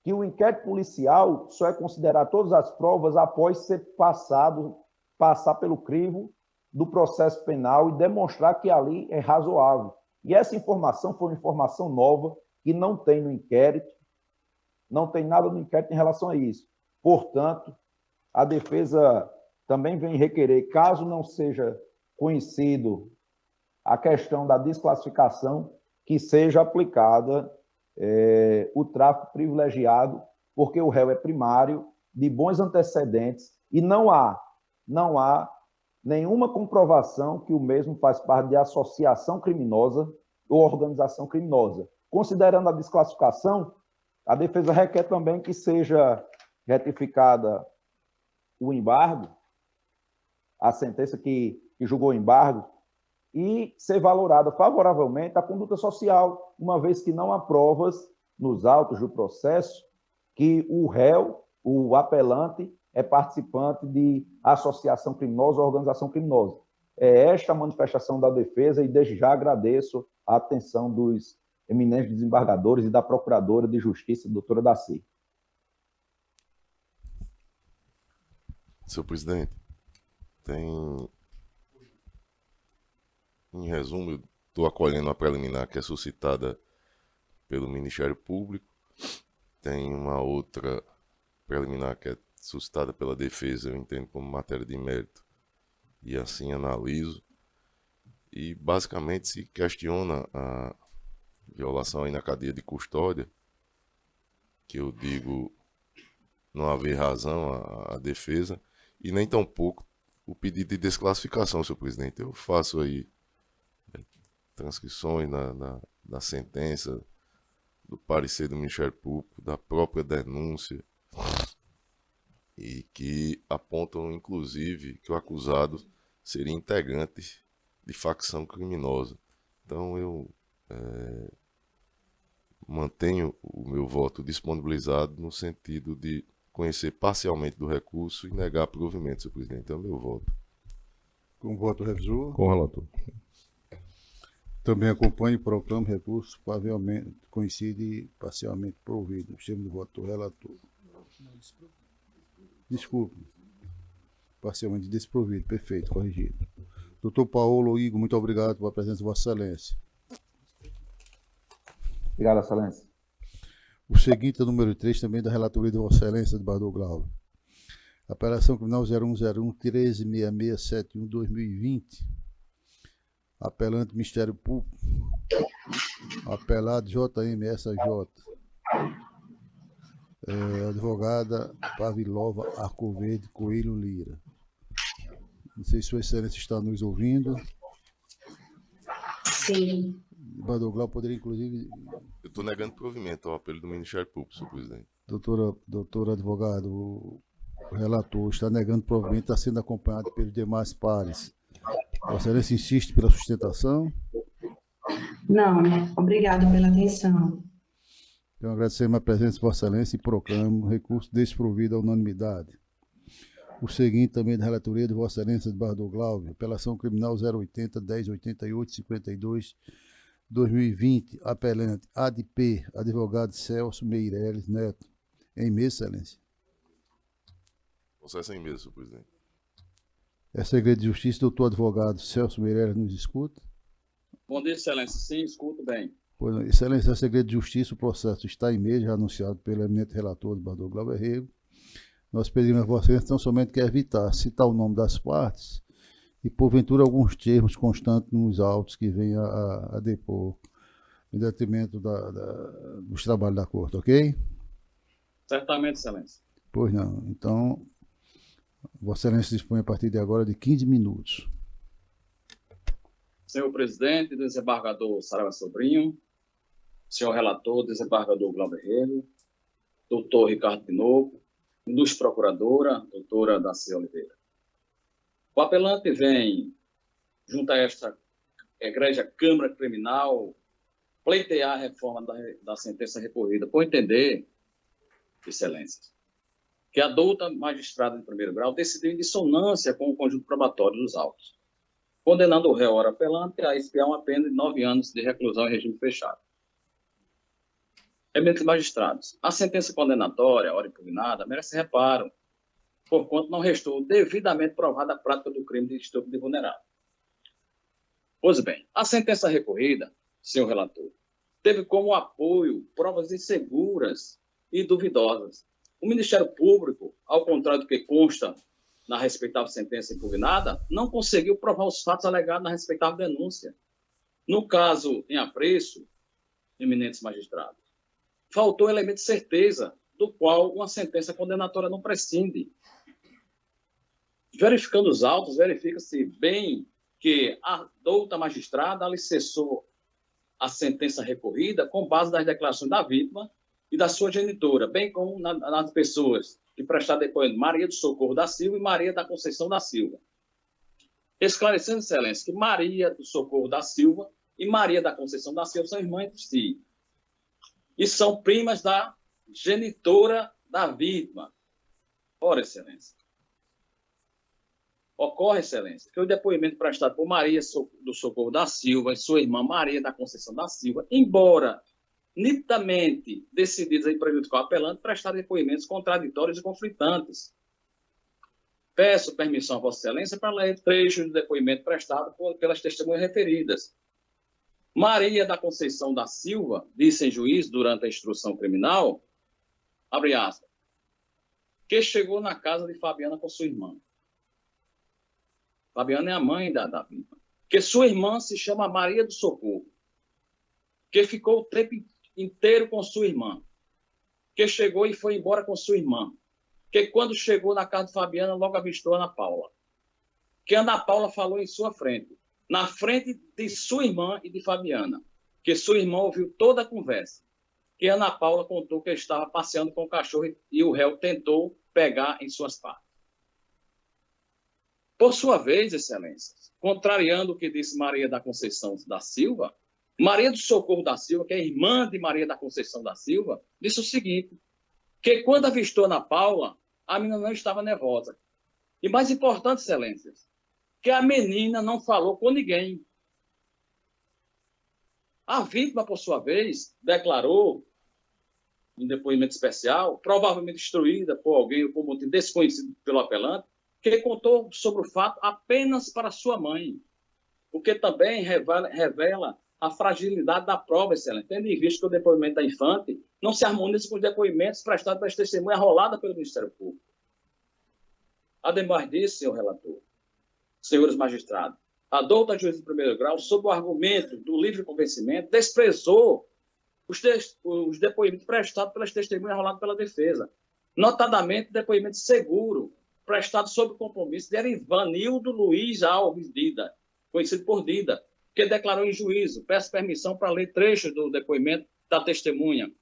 que o inquérito policial só é considerar todas as provas após ser passar pelo crivo do processo penal e demonstrar que ali é razoável. E essa informação foi uma informação nova que não tem no inquérito, não tem nada no inquérito em relação a isso. Portanto, a defesa também vem requerer, caso não seja conhecido a questão da desclassificação, que seja aplicada o tráfico privilegiado, porque o réu é primário de bons antecedentes e não há nenhuma comprovação que o mesmo faz parte de associação criminosa ou organização criminosa. Considerando a desclassificação, a defesa requer também que seja retificada o embargo, a sentença que julgou o embargo, e ser valorada favoravelmente a conduta social, uma vez que não há provas nos autos do processo que o réu, o apelante, é participante de associação criminosa ou organização criminosa. É esta a manifestação da defesa e desde já agradeço a atenção dos eminentes desembargadores e da Procuradora de Justiça, doutora Daci. Senhor presidente, em resumo, eu estou acolhendo a preliminar que é suscitada pelo Ministério Público, tem uma outra preliminar que é suscitada pela defesa, eu entendo como matéria de mérito, e assim analiso, e basicamente se questiona a violação aí na cadeia de custódia, que eu digo não haver razão à defesa, e nem tampouco o pedido de desclassificação, senhor presidente. Eu faço aí transcrições da sentença, do parecer do Ministério Público, da própria denúncia, e que apontam, inclusive, que o acusado seria integrante de facção criminosa. Então, eu mantenho o meu voto disponibilizado no sentido de conhecer parcialmente do recurso e negar provimento, senhor presidente. É o meu voto. Com voto revisor. Com o relator. Também acompanho e proclamo recurso parcialmente conhecido e parcialmente provido. Chamo do voto do relator. Desculpe. Parcialmente desprovido. Perfeito, corrigido. Doutor Paulo Igor, muito obrigado pela presença de Vossa Excelência. Obrigado, Excelência. O seguinte é o número 3, também da relatoria de Vossa Excelência, desembargador Glauber. Apelação criminal 0101-136671-2020. Apelante Ministério Público. Apelado JMSJ. Advogada Pavilova Arcoverde Coelho Lira. Não sei se Sua Excelência está nos ouvindo. Sim. Desembargador Glauber poderia, inclusive... Eu estou negando provimento ao apelo do Ministério Público, senhor presidente. Doutor advogado, o relator está negando provimento, está sendo acompanhado pelos demais pares. Vossa Excelência insiste pela sustentação? Não, obrigado pela atenção. Então, agradecemos a presença de Vossa Excelência e proclamo recurso desprovido à unanimidade. O seguinte também da relatoria de Vossa Excelência, desembargador Glauber, apelação criminal 080-1088-52-2020, apelante ADP, advogado Celso Meireles Neto. Em mesa, Excelência. Processo em mesa, senhor presidente. É segredo de justiça, doutor advogado Celso Meireles nos escuta? Bom dia, Excelência. Sim, escuto bem. Pois não, Excelência, é segredo de justiça, o processo está em mesa, já anunciado pelo eminente relator, desembargador Glauber Rego. Nós pedimos a Vossa Excelência tão somente que evitar citar o nome das partes e, porventura, alguns termos constantes nos autos que venham a depor em detrimento dos trabalhos da Corte, ok? Certamente, Excelência. Pois não. Então, Vossa Excelência dispõe a partir de agora de 15 minutos. Senhor presidente, desembargador Saraiva Sobrinho, senhor relator, desembargador Glauber Rego, doutor Ricardo Pinoco, ilustre procuradora, doutora Daci Oliveira. O apelante vem, junto a esta egrégia Câmara Criminal, pleitear a reforma da sentença recorrida, por entender, Excelências, que a douta magistrada de primeiro grau decidiu em dissonância com o conjunto probatório dos autos, condenando o réu ora apelante a expiar uma pena de 9 anos de reclusão em regime fechado. Eminentes magistrados, a sentença condenatória, ora impugnada, merece reparo, porquanto não restou devidamente provada a prática do crime de estupro de vulnerável. Pois bem, a sentença recorrida, senhor relator, teve como apoio provas inseguras e duvidosas. O Ministério Público, ao contrário do que consta na respeitável sentença impugnada, não conseguiu provar os fatos alegados na respeitável denúncia. No caso em apreço, eminentes magistrados, faltou elemento de certeza do qual uma sentença condenatória não prescinde. Verificando os autos, verifica-se bem que a douta magistrada alicerçou a sentença recorrida com base nas declarações da vítima e da sua genitora, bem como nas pessoas que prestaram depoimento, Maria do Socorro da Silva e Maria da Conceição da Silva. Esclarecendo, excelência, que Maria do Socorro da Silva e Maria da Conceição da Silva são irmãs entre si e são primas da genitora da vítima. Ora, excelência, ocorre, excelência, que o depoimento prestado por Maria do Socorro da Silva e sua irmã Maria da Conceição da Silva, embora nitidamente decididos em prejudicar o apelante, prestaram depoimentos contraditórios e conflitantes. Peço permissão a Vossa Excelência para ler trechos do depoimento prestado pelas testemunhas referidas. Maria da Conceição da Silva disse em juízo durante a instrução criminal, abre aspas, que chegou na casa de Fabiana com sua irmã. Fabiana é a mãe da vítima. Que sua irmã se chama Maria do Socorro. Que ficou o tempo inteiro com sua irmã. Que chegou e foi embora com sua irmã. Que quando chegou na casa de Fabiana, logo avistou Ana Paula. Que Ana Paula falou em sua frente. Na frente de sua irmã e de Fabiana. Que sua irmã ouviu toda a conversa. Que Ana Paula contou que estava passeando com o cachorro e o réu tentou pegar em suas partes. Por sua vez, excelências, contrariando o que disse Maria da Conceição da Silva, Maria do Socorro da Silva, que é irmã de Maria da Conceição da Silva, disse o seguinte, que quando avistou Ana Paula, a menina não estava nervosa. E mais importante, excelências, que a menina não falou com ninguém. A vítima, por sua vez, declarou, em depoimento especial, provavelmente instruída por alguém ou por motivo desconhecido pelo apelante, que contou sobre o fato apenas para sua mãe, o que também revela a fragilidade da prova, excelente, tendo em vista que o depoimento da infante não se harmoniza com os depoimentos prestados pelas testemunhas arroladas pelo Ministério Público. Ademais disso, senhor relator, senhores magistrados, a douta juiz de primeiro grau, sob o argumento do livre convencimento, desprezou os depoimentos prestados pelas testemunhas arroladas pela defesa, notadamente o depoimento seguro, prestado sob compromisso de Erivanildo Luiz Alves Dida, conhecido por Dida, que declarou em juízo. Peço permissão para ler trechos do depoimento da testemunha.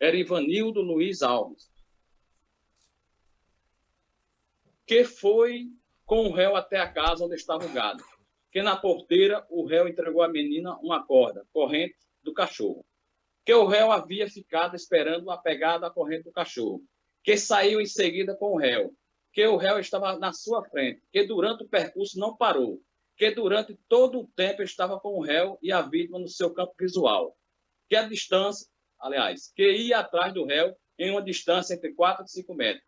Erivanildo Luiz Alves. Que foi com o réu até a casa onde estava o gado. Que na porteira o réu entregou à menina uma corda, corrente do cachorro. Que o réu havia ficado esperando a pegada da corrente do cachorro. Que saiu em seguida com o réu. Que o réu estava na sua frente, que durante o percurso não parou, que durante todo o tempo estava com o réu e a vítima no seu campo visual, que a distância, aliás, que ia atrás do réu em uma distância entre 4 e 5 metros,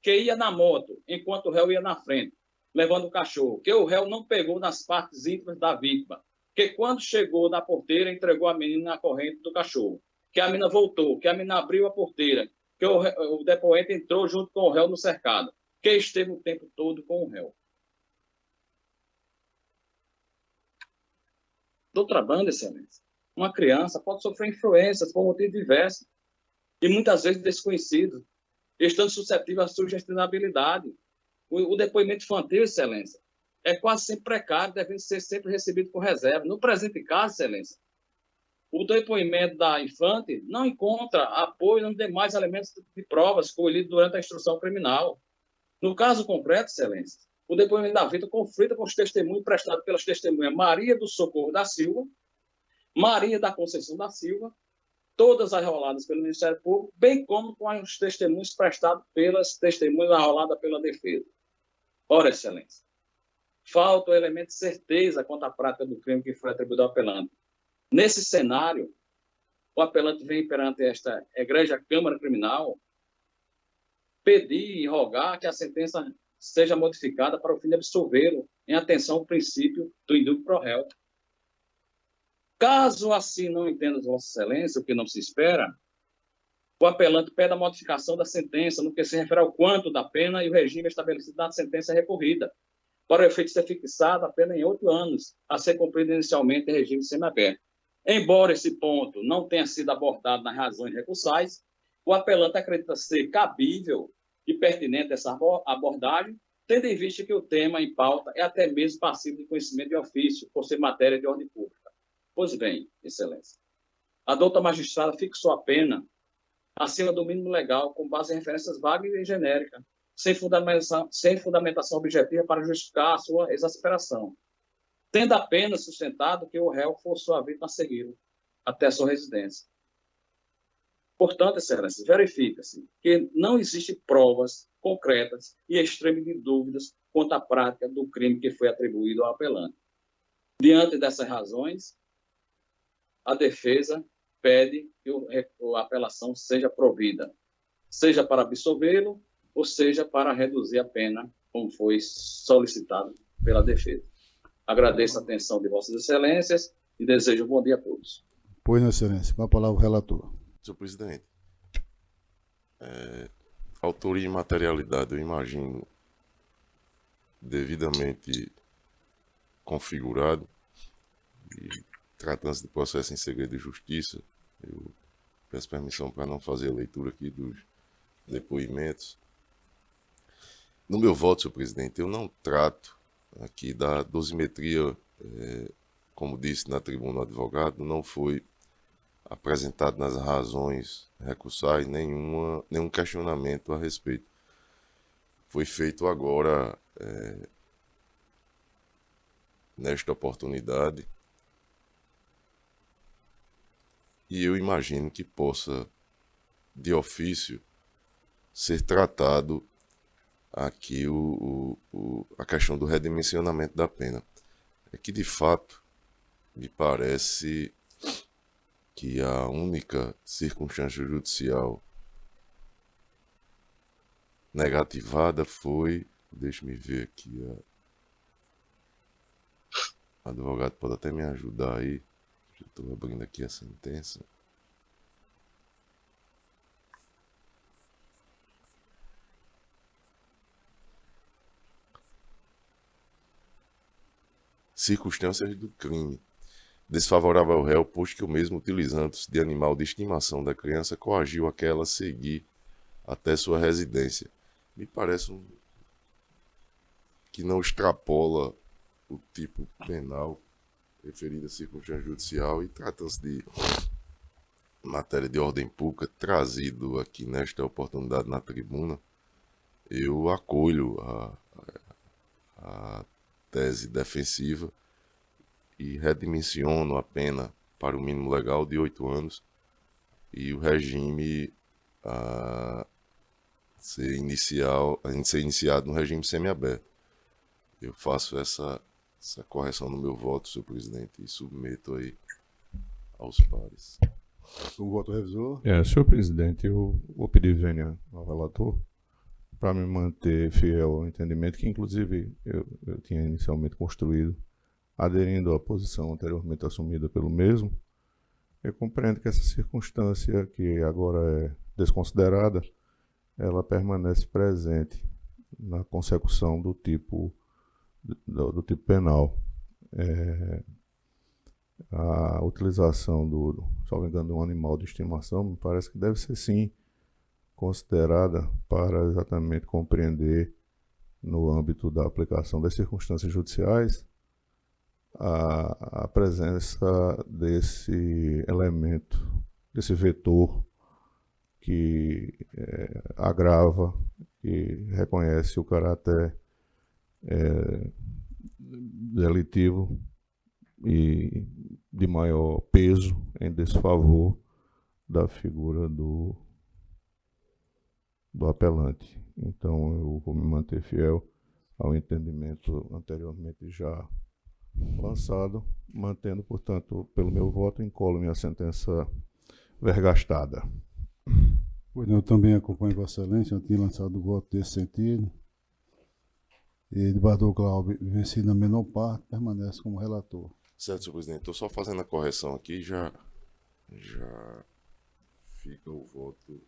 que ia na moto, enquanto o réu ia na frente, levando o cachorro, que o réu não pegou nas partes íntimas da vítima, que quando chegou na porteira entregou a menina na corrente do cachorro, que a menina voltou, que a menina abriu a porteira, que o depoente entrou junto com o réu no cercado, que esteve o tempo todo com o réu. De outra banda, excelência, uma criança pode sofrer influências por motivos diversos e muitas vezes desconhecidos, estando suscetível à sugestionabilidade. O depoimento infantil, excelência, é quase sempre precário, devendo ser sempre recebido com reserva. No presente caso, excelência, o depoimento da infante não encontra apoio nos demais elementos de provas colhidos durante a instrução criminal. No caso concreto, excelência, o depoimento da vítima conflita com os testemunhos prestados pelas testemunhas Maria do Socorro da Silva, Maria da Conceição da Silva, todas arroladas pelo Ministério Público, bem como com os testemunhos prestados pelas testemunhas arroladas pela defesa. Ora, excelência, falta o elemento de certeza quanto à prática do crime que foi atribuído ao apelante. Nesse cenário, o apelante vem perante esta egregia Câmara Criminal pedir e rogar que a sentença seja modificada para o fim de absolvê-lo, em atenção ao princípio do indúbio pro réu. Caso assim não entenda Vossa Excelência, o que não se espera, o apelante pede a modificação da sentença no que se refere ao quanto da pena e o regime estabelecido na sentença recorrida, para o efeito de ser fixada a pena em 8 anos, a ser cumprida inicialmente em regime semiaberto. Embora esse ponto não tenha sido abordado nas razões recursais, o apelante acredita ser cabível e pertinente essa abordagem, tendo em vista que o tema em pauta é até mesmo passivo de conhecimento de ofício, por ser matéria de ordem pública. Pois bem, Excelência, a douta magistrada fixou a pena acima do mínimo legal, com base em referências vagas e genéricas, sem fundamentação objetiva para justificar a sua exasperação, tendo apenas sustentado que o réu forçou a vítima a segui-lo até sua residência. Portanto, Excelência, verifica-se que não existem provas concretas e extremo de dúvidas quanto à prática do crime que foi atribuído ao apelante. Diante dessas razões, a defesa pede que a apelação seja provida, seja para absolvê-lo ou seja para reduzir a pena, como foi solicitado pela defesa. Agradeço a atenção de Vossas Excelências e desejo um bom dia a todos. Pois não, Excelência. Com a palavra o relator. Senhor presidente, autoria e materialidade, eu imagino, devidamente configurado, e tratando-se de processo em segredo de justiça, eu peço permissão para não fazer a leitura aqui dos depoimentos. No meu voto, senhor presidente, eu não trato aqui da dosimetria, como disse na tribuna o advogado, não foi apresentado nas razões recursais nenhum questionamento a respeito. Foi feito agora, nesta oportunidade, e eu imagino que possa, de ofício, ser tratado aqui a questão do redimensionamento da pena. É que, de fato, me parece que a única circunstância judicial negativada foi, deixe-me ver aqui, o advogado pode até me ajudar aí, estou abrindo aqui a sentença. Circunstâncias do crime. Desfavorável ao réu, posto que o mesmo, utilizando-se de animal de estimação da criança, coagiu aquela a seguir até sua residência. Me parece que não extrapola o tipo penal referido à circunstância judicial e trata-se de matéria de ordem pública trazido aqui nesta oportunidade na tribuna. Eu acolho a tese defensiva e redimensiono a pena para o mínimo legal de 8 anos e o regime a ser iniciado no regime semiaberto. Eu faço essa correção no meu voto, senhor presidente, e submeto aí aos pares. O voto revisor. Senhor presidente, eu vou pedir vênia ao relator para me manter fiel ao entendimento que, inclusive, eu tinha inicialmente construído, aderindo à posição anteriormente assumida pelo mesmo. Eu compreendo que essa circunstância, que agora é desconsiderada, ela permanece presente na consecução do tipo penal. A utilização salvo engano, de um animal de estimação, me parece que deve ser sim considerada para exatamente compreender, no âmbito da aplicação das circunstâncias judiciais, a presença desse elemento, desse vetor que agrava, que reconhece o caráter delitivo e de maior peso em desfavor da figura do apelante. Então eu vou me manter fiel ao entendimento anteriormente já lançado, mantendo, portanto, pelo meu voto, incólume a sentença vergastada. Eu também acompanho Vossa Excelência, eu tinha lançado o voto nesse sentido. E Eduardo Glauber, vencido na menor parte, permanece como relator. Certo, senhor presidente. Estou só fazendo a correção aqui e já fica o voto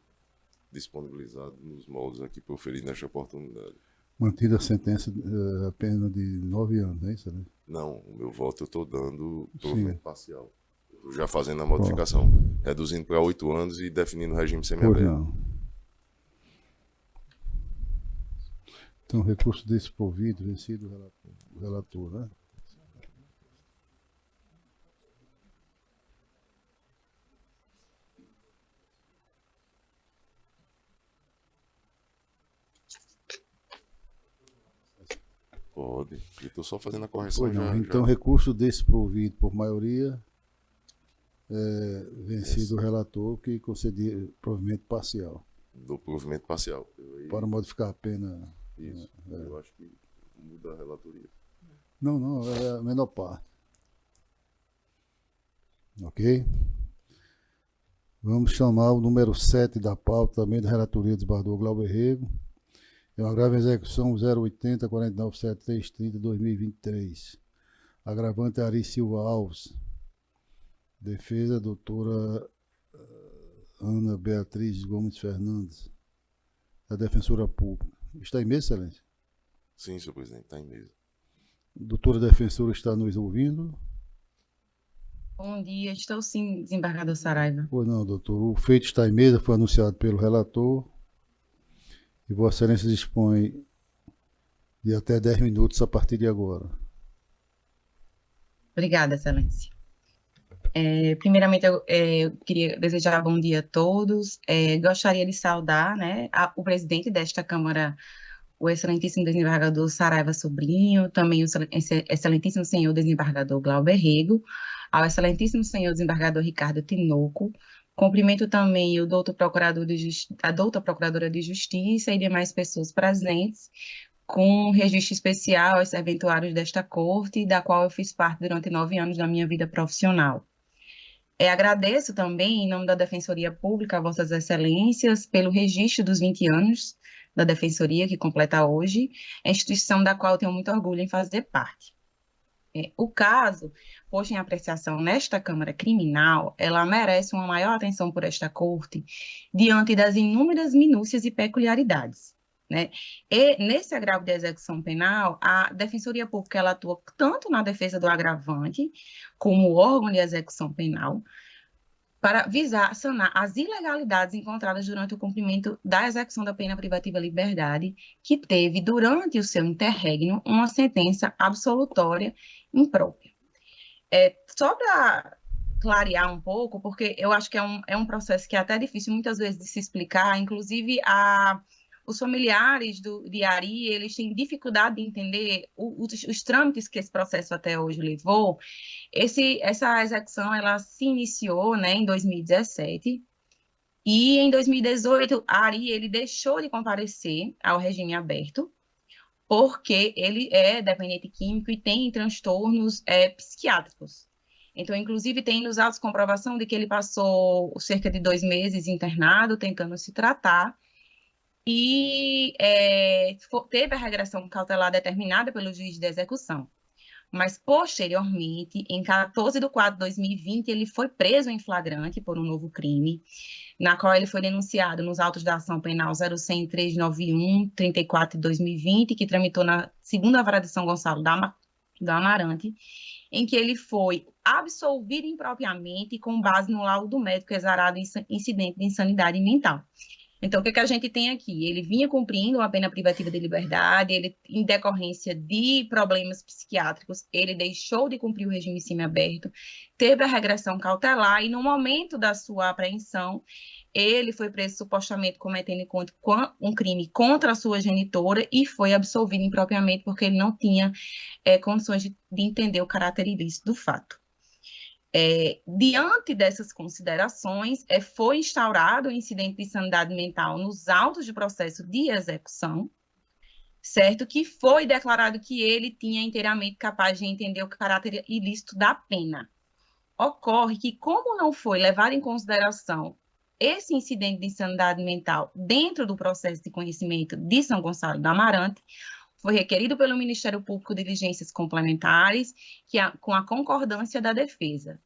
disponibilizado nos moldes aqui para oferir nesta oportunidade. Mantida a sentença, a pena de 9 anos, é isso, né? Não, o meu voto eu estou dando provimento parcial. já fazendo a modificação, reduzindo para 8 anos e definindo o regime Pois semiaberto. não. Então, recurso desprovido, vencido o relator, né? Pode. Eu estou só fazendo a correção. Pois não. já, Então, já. recurso desprovido por maioria, vencido o relator, que concedia provimento parcial. Do provimento parcial. Para modificar a pena. Isso. Eu acho que muda a relatoria. Não, é a menor parte. Ok? Vamos chamar o número 7 da pauta, também da relatoria do desembargador Glauber Rego. É uma grave execução 080 49 7330 2023. Agravante Ari Silva Alves. Defesa doutora Ana Beatriz Gomes Fernandes, da Defensora Pública. Está em mesa, excelência? Sim, senhor presidente, está em mesa. Doutora defensora está nos ouvindo? Bom dia, estou sim, desembargador Saraiva. Pois não, doutor. O feito está em mesa, foi anunciado pelo relator. E Vossa Excelência dispõe de até 10 minutos a partir de agora. Obrigada, Excelência. Primeiramente, eu queria desejar bom dia a todos. Gostaria de saudar, né, o presidente desta Câmara, o excelentíssimo desembargador Saraiva Sobrinho, também o excelentíssimo senhor desembargador Glauber Rego, ao excelentíssimo senhor desembargador Ricardo Tinoco. Cumprimento também a douta Procuradora de Justiça e demais pessoas presentes, com registro especial aos serventuários desta corte, da qual eu fiz parte durante 9 anos da minha vida profissional. Agradeço também, em nome da Defensoria Pública, a Vossas Excelências, pelo registro dos 20 anos da Defensoria, que completa hoje, a instituição da qual eu tenho muito orgulho em fazer parte. O caso, posto em apreciação nesta Câmara Criminal, ela merece uma maior atenção por esta Corte, diante das inúmeras minúcias e peculiaridades, né? E, nesse agravo de execução penal, a Defensoria Pública ela atua tanto na defesa do agravante, como órgão de execução penal, para visar sanar as ilegalidades encontradas durante o cumprimento da execução da pena privativa de liberdade, que teve, durante o seu interregno, uma sentença absolutória imprópria. Só para clarear um pouco, porque eu acho que é um processo que é até difícil muitas vezes de se explicar, inclusive os familiares de Ari, eles têm dificuldade de entender os trâmites que esse processo até hoje levou. Essa execução, ela se iniciou, né, em 2017, e em 2018, Ari, ele deixou de comparecer ao regime aberto, porque ele é dependente químico e tem transtornos psiquiátricos. Então, inclusive, tem nos autos comprovação de que ele passou cerca de 2 meses internado, tentando se tratar, e teve a regressão cautelar determinada pelo juiz de execução. Mas, posteriormente, em 14/4/2020, ele foi preso em flagrante por um novo crime, na qual ele foi denunciado nos autos da ação penal 0100-391-34 de 2020, que tramitou na 2ª Vara de São Gonçalo do Amarante, em que ele foi absolvido impropriamente com base no laudo médico exarado em incidente de insanidade mental. Então, o que a gente tem aqui? Ele vinha cumprindo uma pena privativa de liberdade, ele, em decorrência de problemas psiquiátricos, ele deixou de cumprir o regime semiaberto, teve a regressão cautelar e, no momento da sua apreensão, ele foi preso supostamente cometendo um crime contra a sua genitora e foi absolvido impropriamente porque ele não tinha condições de entender o caráter ilícito do fato. Diante dessas considerações, foi instaurado o incidente de insanidade mental nos autos de processo de execução, certo? Que foi declarado que ele tinha inteiramente capaz de entender o caráter ilícito da pena. Ocorre que, como não foi levado em consideração esse incidente de insanidade mental dentro do processo de conhecimento de São Gonçalo do Amarante, foi requerido pelo Ministério Público diligências complementares com a concordância da defesa.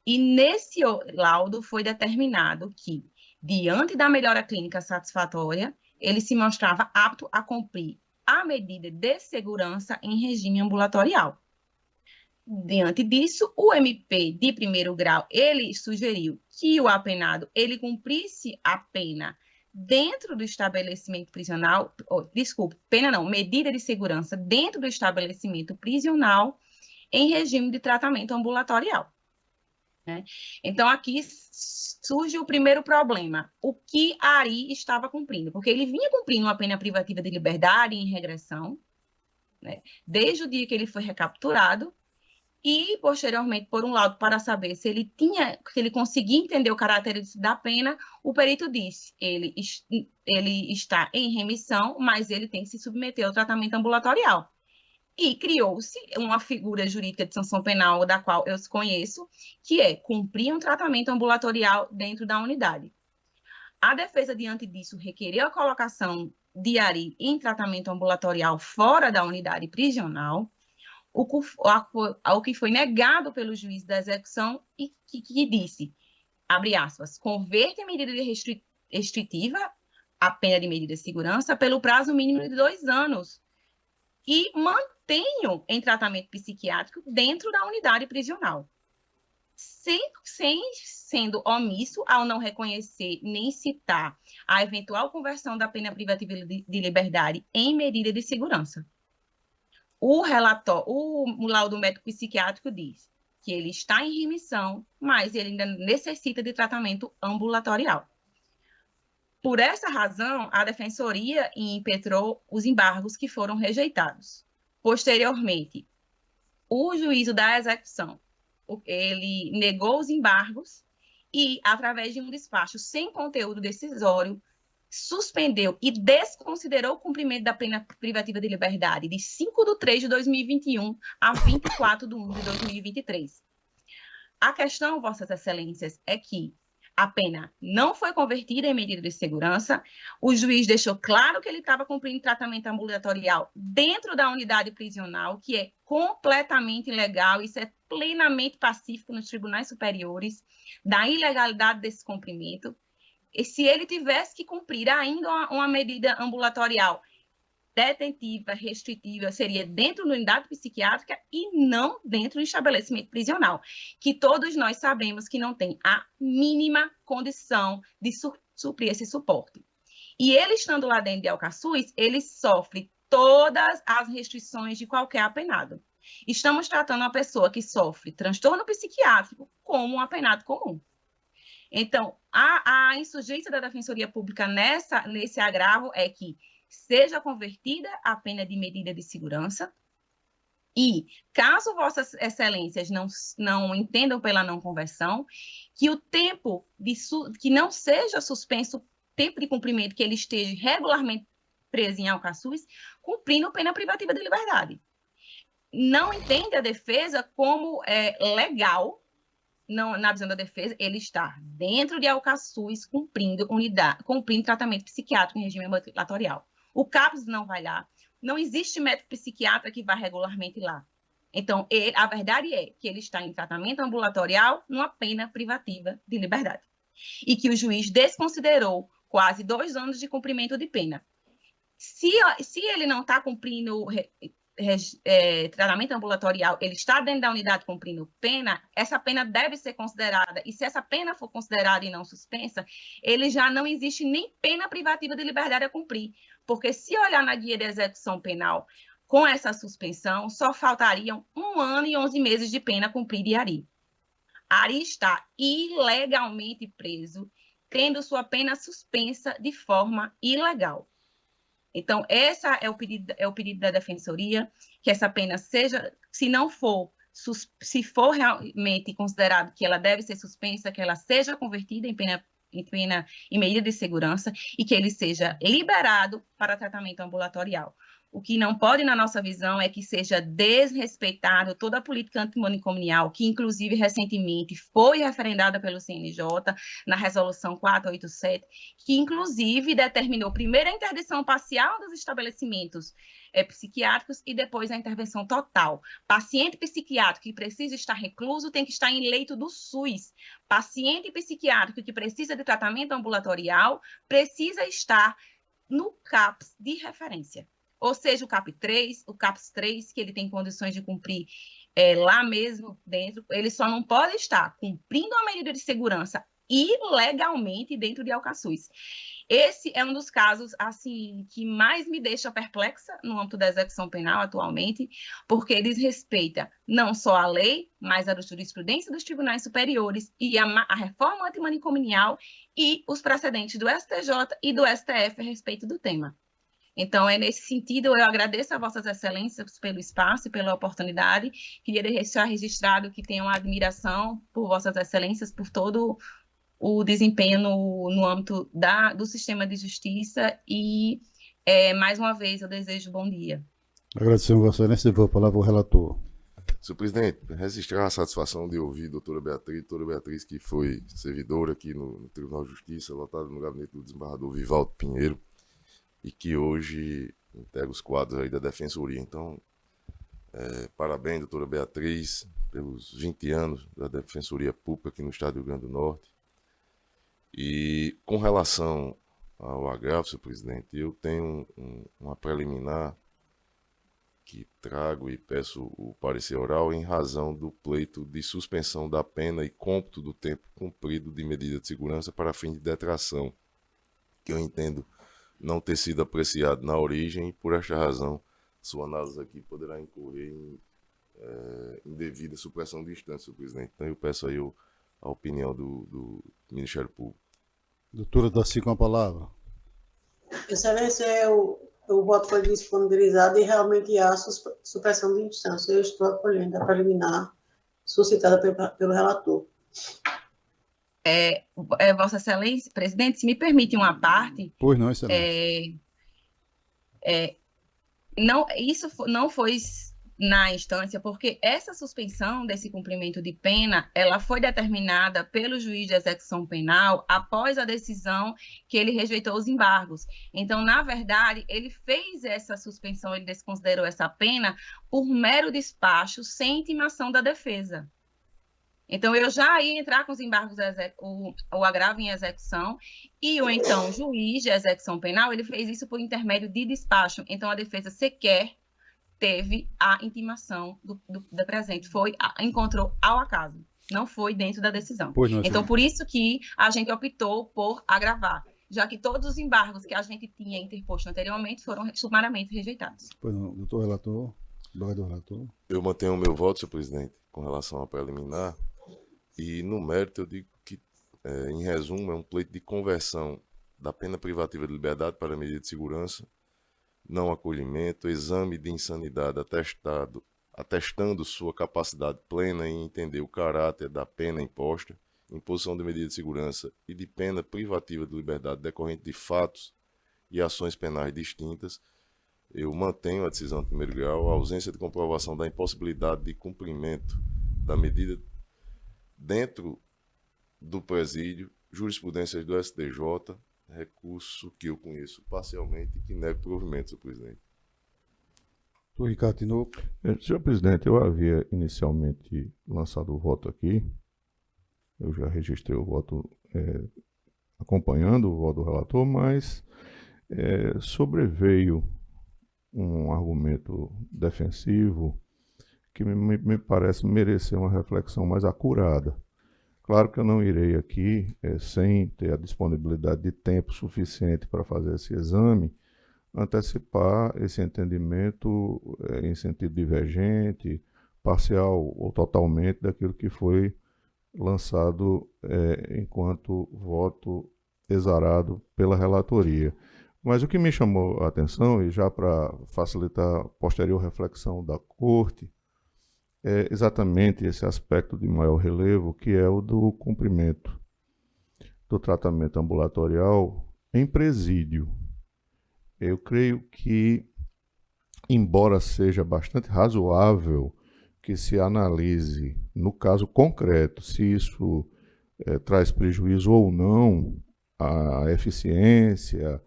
E nesse laudo foi determinado que, diante da melhora clínica satisfatória, ele se mostrava apto a cumprir a medida de segurança em regime ambulatorial. diante disso, o MP de primeiro grau, ele sugeriu que o apenado, ele cumprisse a pena dentro do estabelecimento prisional, medida de segurança dentro do estabelecimento prisional em regime de tratamento ambulatorial. Né? Então, aqui surge o primeiro problema, o que Ari estava cumprindo, porque ele vinha cumprindo uma pena privativa de liberdade em regressão, né? Desde o dia que ele foi recapturado, e, posteriormente, por um laudo para saber se ele conseguia entender o caráter da pena, o perito disse, ele está em remissão, mas ele tem que se submeter ao tratamento ambulatorial. E criou-se uma figura jurídica de sanção penal, da qual eu conheço, que é cumprir um tratamento ambulatorial dentro da unidade. A defesa, diante disso, requereu a colocação de Ari em tratamento ambulatorial fora da unidade prisional, o que foi negado pelo juiz da execução e que disse, abre aspas, converte a medida restritiva, a pena de medida de segurança, pelo prazo mínimo de 2 anos e mantenho em tratamento psiquiátrico dentro da unidade prisional, sendo omisso ao não reconhecer nem citar a eventual conversão da pena privativa de liberdade em medida de segurança. O laudo médico psiquiátrico diz que ele está em remissão, mas ele ainda necessita de tratamento ambulatorial. Por essa razão, a Defensoria impetrou os embargos que foram rejeitados. Posteriormente, o juízo da execução, ele negou os embargos e, através de um despacho sem conteúdo decisório, suspendeu e desconsiderou o cumprimento da pena privativa de liberdade de 5/3/2021 a 24/1/2023. A questão, Vossas Excelências, é que a pena não foi convertida em medida de segurança, o juiz deixou claro que ele estava cumprindo tratamento ambulatorial dentro da unidade prisional, que é completamente ilegal, isso é plenamente pacífico nos tribunais superiores, da ilegalidade desse cumprimento. E se ele tivesse que cumprir ainda uma medida ambulatorial detentiva, restritiva, seria dentro da unidade psiquiátrica e não dentro do estabelecimento prisional, que todos nós sabemos que não tem a mínima condição de suprir esse suporte. E ele, estando lá dentro de Alcaçuz, ele sofre todas as restrições de qualquer apenado. Estamos tratando uma pessoa que sofre transtorno psiquiátrico como um apenado comum. Então, a insurgência da Defensoria Pública nesse agravo é que seja convertida a pena de medida de segurança e, caso Vossas Excelências não entendam pela não conversão, que o tempo que não seja suspenso o tempo de cumprimento, que ele esteja regularmente preso em Alcaçuz, cumprindo pena privativa de liberdade. Não entende a defesa como legal. Não, na visão da defesa, ele está dentro de Alcaçuz cumprindo tratamento psiquiátrico em regime ambulatorial. O CAPS não vai lá, não existe médico psiquiatra que vá regularmente lá. Então, a verdade é que ele está em tratamento ambulatorial numa pena privativa de liberdade. E que o juiz desconsiderou quase 2 anos de cumprimento de pena. Se ele não está cumprindo tratamento ambulatorial, ele está dentro da unidade cumprindo pena, essa pena deve ser considerada, e se essa pena for considerada e não suspensa, ele já não existe nem pena privativa de liberdade a cumprir, porque se olhar na guia de execução penal, com essa suspensão, só faltariam 1 ano e 11 meses de pena cumprida de Ari. Ari está ilegalmente preso, tendo sua pena suspensa de forma ilegal. Então, essa é o pedido da Defensoria, que essa pena seja, se for realmente considerado que ela deve ser suspensa, que ela seja convertida em medida de segurança e que ele seja liberado para tratamento ambulatorial. O que não pode, na nossa visão, é que seja desrespeitado toda a política antimanicomial, que, inclusive, recentemente foi referendada pelo CNJ na Resolução 487, que, inclusive, determinou primeiro a interdição parcial dos estabelecimentos psiquiátricos e depois a intervenção total. Paciente psiquiátrico que precisa estar recluso tem que estar em leito do SUS. Paciente psiquiátrico que precisa de tratamento ambulatorial precisa estar no CAPS de referência. Ou seja, o CAPS 3, que ele tem condições de cumprir lá mesmo dentro, ele só não pode estar cumprindo a medida de segurança ilegalmente dentro de Alcaçuz. Esse é um dos casos assim que mais me deixa perplexa no âmbito da execução penal atualmente, porque desrespeita não só a lei, mas a jurisprudência dos tribunais superiores e a reforma antimanicomial e os precedentes do STJ e do STF a respeito do tema. Então, é nesse sentido, eu agradeço a Vossas Excelências pelo espaço e pela oportunidade. Queria deixar registrado que tenho uma admiração por Vossas Excelências, por todo o desempenho no âmbito do sistema de justiça e, mais uma vez, eu desejo bom dia. Agradecemos, Vossa Excelência, e vou a palavra ao relator. Senhor presidente, registrar a satisfação de ouvir a doutora Beatriz, que foi servidora aqui no Tribunal de Justiça, lotada no gabinete do desembargador Vivaldo Pinheiro, e que hoje integra os quadros aí da Defensoria. Então, parabéns, doutora Beatriz, pelos 20 anos da Defensoria Pública aqui no estado do Rio Grande do Norte. E com relação ao agravo, senhor presidente, eu tenho uma preliminar que trago e peço o parecer oral em razão do pleito de suspensão da pena e cômputo do tempo cumprido de medida de segurança para fim de detração, que eu entendo não ter sido apreciado na origem e, por esta razão, sua análise aqui poderá incorrer em indevida supressão de instância, senhor presidente. Então eu peço aí a opinião do Ministério Público. Doutora Daci, com a palavra. Excelência, o voto foi disponibilizado e realmente há supressão de instância. Eu estou acolhendo a preliminar suscitada pelo relator. Vossa Excelência, presidente, se me permite uma parte. Pois não, Excelência. Isso não foi na instância, porque essa suspensão desse cumprimento de pena, ela foi determinada pelo juiz de execução penal após a decisão que ele rejeitou os embargos. Então, na verdade, ele fez essa suspensão, ele desconsiderou essa pena por mero despacho, sem intimação da defesa. Então, eu já ia entrar com os embargos, o agravo em execução, e o então juiz de execução penal, ele fez isso por intermédio de despacho. Então, a defesa sequer teve a intimação do presente, encontrou ao acaso, não foi dentro da decisão. Então, por isso que a gente optou por agravar, já que todos os embargos que a gente tinha interposto anteriormente foram sumariamente rejeitados. Pois não, doutor relator, relator. Eu mantenho o meu voto, senhor presidente, com relação à preliminar, e no mérito eu digo que, em resumo, é um pleito de conversão da pena privativa de liberdade para medida de segurança, não acolhimento, exame de insanidade atestando sua capacidade plena em entender o caráter da pena imposta, imposição de medida de segurança e de pena privativa de liberdade decorrente de fatos e ações penais distintas. Eu mantenho a decisão de primeiro grau, a ausência de comprovação da impossibilidade de cumprimento da medida dentro do presídio, jurisprudências do STJ, recurso que eu conheço parcialmente e que nega o provimento, senhor presidente. Doutor Ricardo Tinoco. Senhor presidente, eu havia inicialmente lançado o voto aqui, eu já registrei o voto acompanhando o voto do relator, mas sobreveio um argumento defensivo que me parece merecer uma reflexão mais acurada. Claro que eu não irei aqui, sem ter a disponibilidade de tempo suficiente para fazer esse exame, antecipar esse entendimento em sentido divergente, parcial ou totalmente daquilo que foi lançado enquanto voto exarado pela relatoria. Mas o que me chamou a atenção, e já para facilitar a posterior reflexão da Corte, é exatamente esse aspecto de maior relevo, que é o do cumprimento do tratamento ambulatorial em presídio. Eu creio que, embora seja bastante razoável que se analise, no caso concreto, se isso traz prejuízo ou não à eficiência,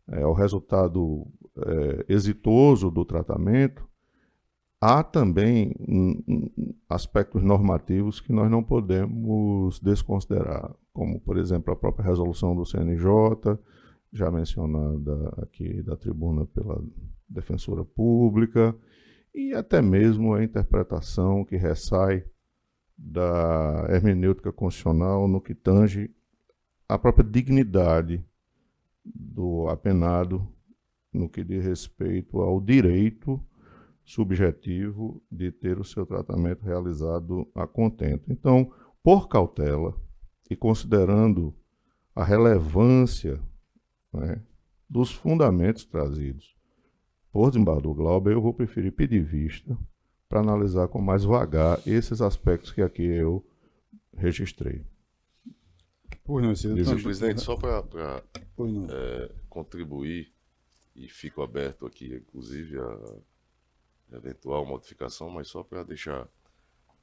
ao resultado exitoso do tratamento, há também aspectos normativos que nós não podemos desconsiderar, como, por exemplo, a própria resolução do CNJ, já mencionada aqui da tribuna pela defensora pública, e até mesmo a interpretação que ressai da hermenêutica constitucional no que tange à própria dignidade do apenado, no que diz respeito ao direito subjetivo de ter o seu tratamento realizado a contento. Então, por cautela e considerando a relevância, né, dos fundamentos trazidos por desembargador Glauber, eu vou preferir pedir vista para analisar com mais vagar esses aspectos que aqui eu registrei. Pois não, Senhor presidente, só para contribuir, e fico aberto aqui, inclusive, a eventual modificação, mas só para deixar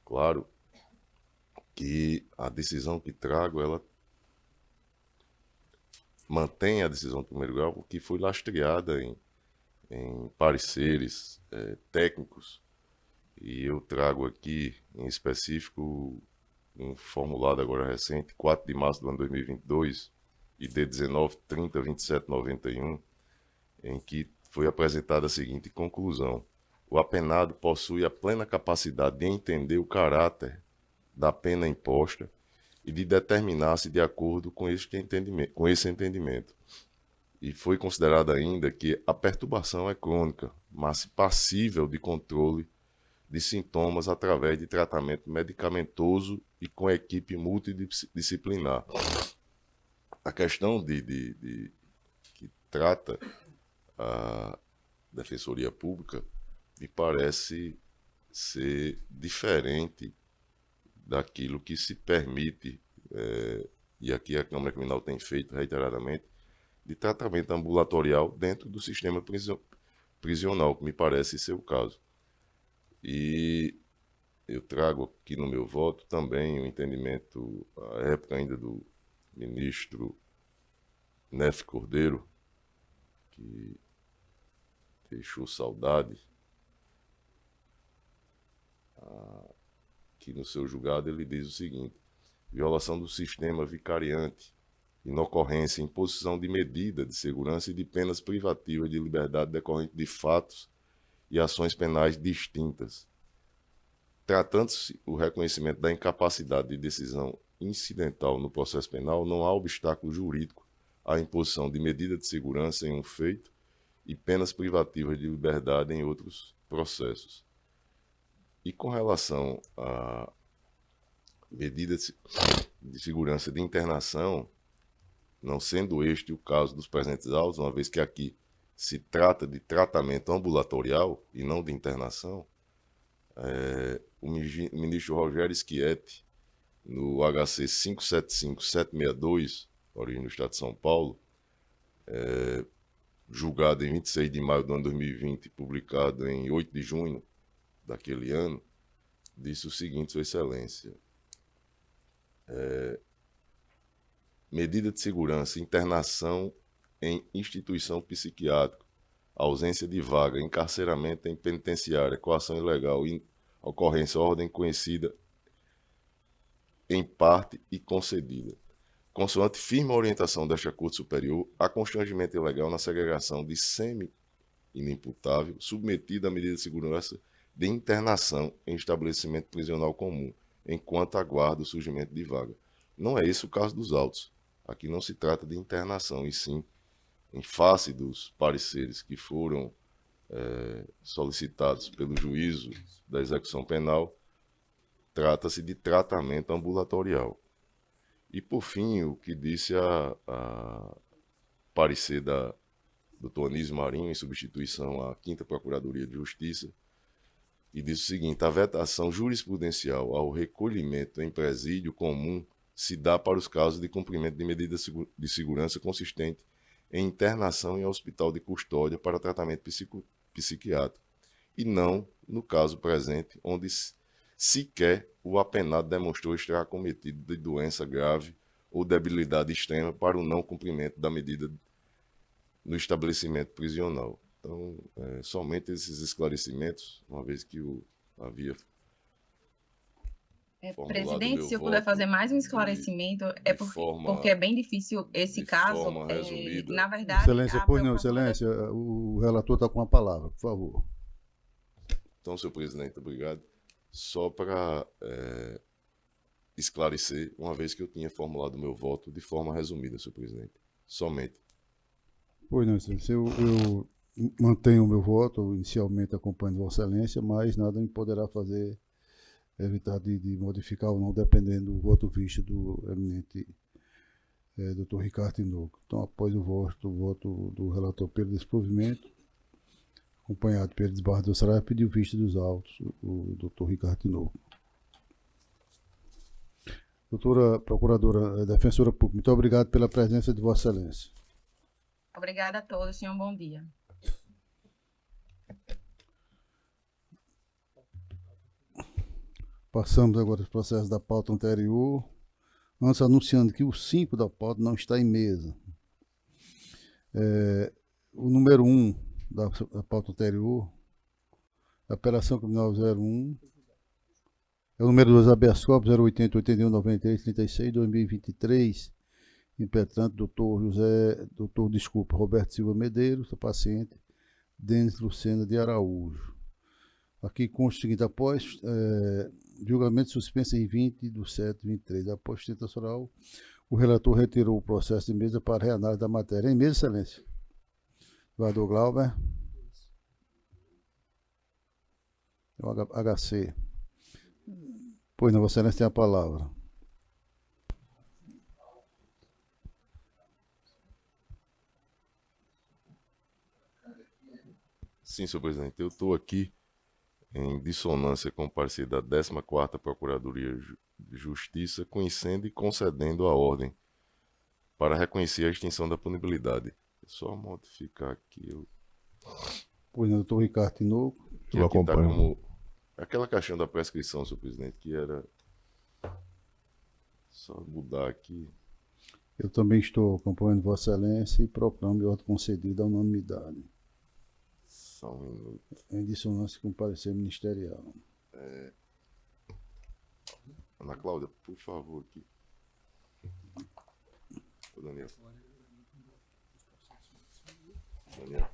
claro que a decisão que trago, ela mantém a decisão de primeiro grau, que foi lastreada em pareceres técnicos, e eu trago aqui, em específico, um formulado agora recente, 4 de março do ano 2022, ID 19302791, em que foi apresentada a seguinte conclusão: o apenado possui a plena capacidade de entender o caráter da pena imposta e de determinar-se de acordo com esse entendimento. E foi considerado ainda que a perturbação é crônica, mas passível de controle de sintomas através de tratamento medicamentoso e com equipe multidisciplinar. A questão que trata a Defensoria Pública me parece ser diferente daquilo que se permite, e aqui a Câmara Criminal tem feito reiteradamente, de tratamento ambulatorial dentro do sistema prisional, que me parece ser o caso. E eu trago aqui no meu voto também o entendimento, à época ainda do ministro Nef Cordeiro, que deixou saudade, que no seu julgado ele diz o seguinte: violação do sistema vicariante, inocorrência, imposição de medida de segurança e de penas privativas de liberdade decorrente de fatos e ações penais distintas. Tratando-se o reconhecimento da incapacidade de decisão incidental no processo penal, não há obstáculo jurídico à imposição de medida de segurança em um feito e penas privativas de liberdade em outros processos. E com relação à medida de segurança de internação, não sendo este o caso dos presentes autos, uma vez que aqui se trata de tratamento ambulatorial e não de internação, o ministro Rogério Schietti, no HC 575762, origem do Estado de São Paulo, julgado em 26 de maio do ano 2020 e publicado em 8 de junho daquele ano, disse o seguinte: Sua Excelência, medida de segurança, internação em instituição psiquiátrica, ausência de vaga, encarceramento em penitenciária, coação ilegal, ocorrência, ordem conhecida em parte e concedida. Consoante firme orientação desta Corte Superior, há constrangimento ilegal na segregação de semi-inimputável, submetido à medida de segurança de internação em estabelecimento prisional comum, enquanto aguarda o surgimento de vaga. Não é esse o caso dos autos. Aqui não se trata de internação, e sim, em face dos pareceres que foram solicitados pelo juízo da execução penal, trata-se de tratamento ambulatorial. E, por fim, o que disse a parecer da Dr. Anísio Marinho, em substituição à 5ª Procuradoria de Justiça, e diz o seguinte: a vetação jurisprudencial ao recolhimento em presídio comum se dá para os casos de cumprimento de medida de segurança consistente em internação em hospital de custódia para tratamento psiquiátrico, e não no caso presente, onde sequer o apenado demonstrou estar acometido de doença grave ou debilidade extrema para o não cumprimento da medida no estabelecimento prisional. Então, somente esses esclarecimentos, uma vez que havia... Presidente, se eu puder fazer mais um esclavecimento, porque é bem difícil esse caso. Na verdade, Excelência, pois não, Excelência, o relator está com a palavra, por favor. Então, senhor presidente, obrigado. Só para esclarecer, uma vez que eu tinha formulado o meu voto de forma resumida, senhor presidente. Somente. Pois não, excelência. Eu mantenho o meu voto, inicialmente acompanho Vossa Excelência, mas nada me poderá fazer evitar de modificar ou não, dependendo do voto visto do eminente Dr. Ricardo Tinoco. Então, após o voto do relator pelo desprovimento, acompanhado pelo desembargador Saraiva, pediu vista dos autos o Dr. Ricardo Tinoco. Doutora Procuradora, Defensora Pública, muito obrigado pela presença de Vossa Excelência. Obrigada a todos, tenham um bom dia. Passamos agora aos processos da pauta anterior, antes anunciando que o 5 da pauta não está em mesa. O número 1 da pauta anterior, a Operação Criminal 01, é o número 2, habeas corpus 080, 81, 93, 36, 2023, impetrante Roberto Silva Medeiros, paciente, Denis Lucena de Araújo. Aqui consta o seguinte: após julgamento suspenso em 20/7/23, após sustentação oral, o relator retirou o processo de mesa para reanálise da matéria. Em mesa, excelência. Vereador Glauber. O HC. Pois não, Vossa Excelência tem a palavra. Sim, senhor presidente. Eu estou aqui em dissonância com o parecer da 14ª Procuradoria de Justiça, conhecendo e concedendo a ordem para reconhecer a extinção da punibilidade. É só modificar aqui. Pois não, doutor Ricardo Tinoco. Eu acompanho. Tá como aquela caixinha da prescrição, senhor presidente, que era só mudar aqui. Eu também estou acompanhando Vossa Excelência e proclamo de ordem concedida à unanimidade. Só um minuto. Em dissonância com o parecer ministerial. Ana Cláudia, por favor, aqui. Ô, Daniel. Daniel.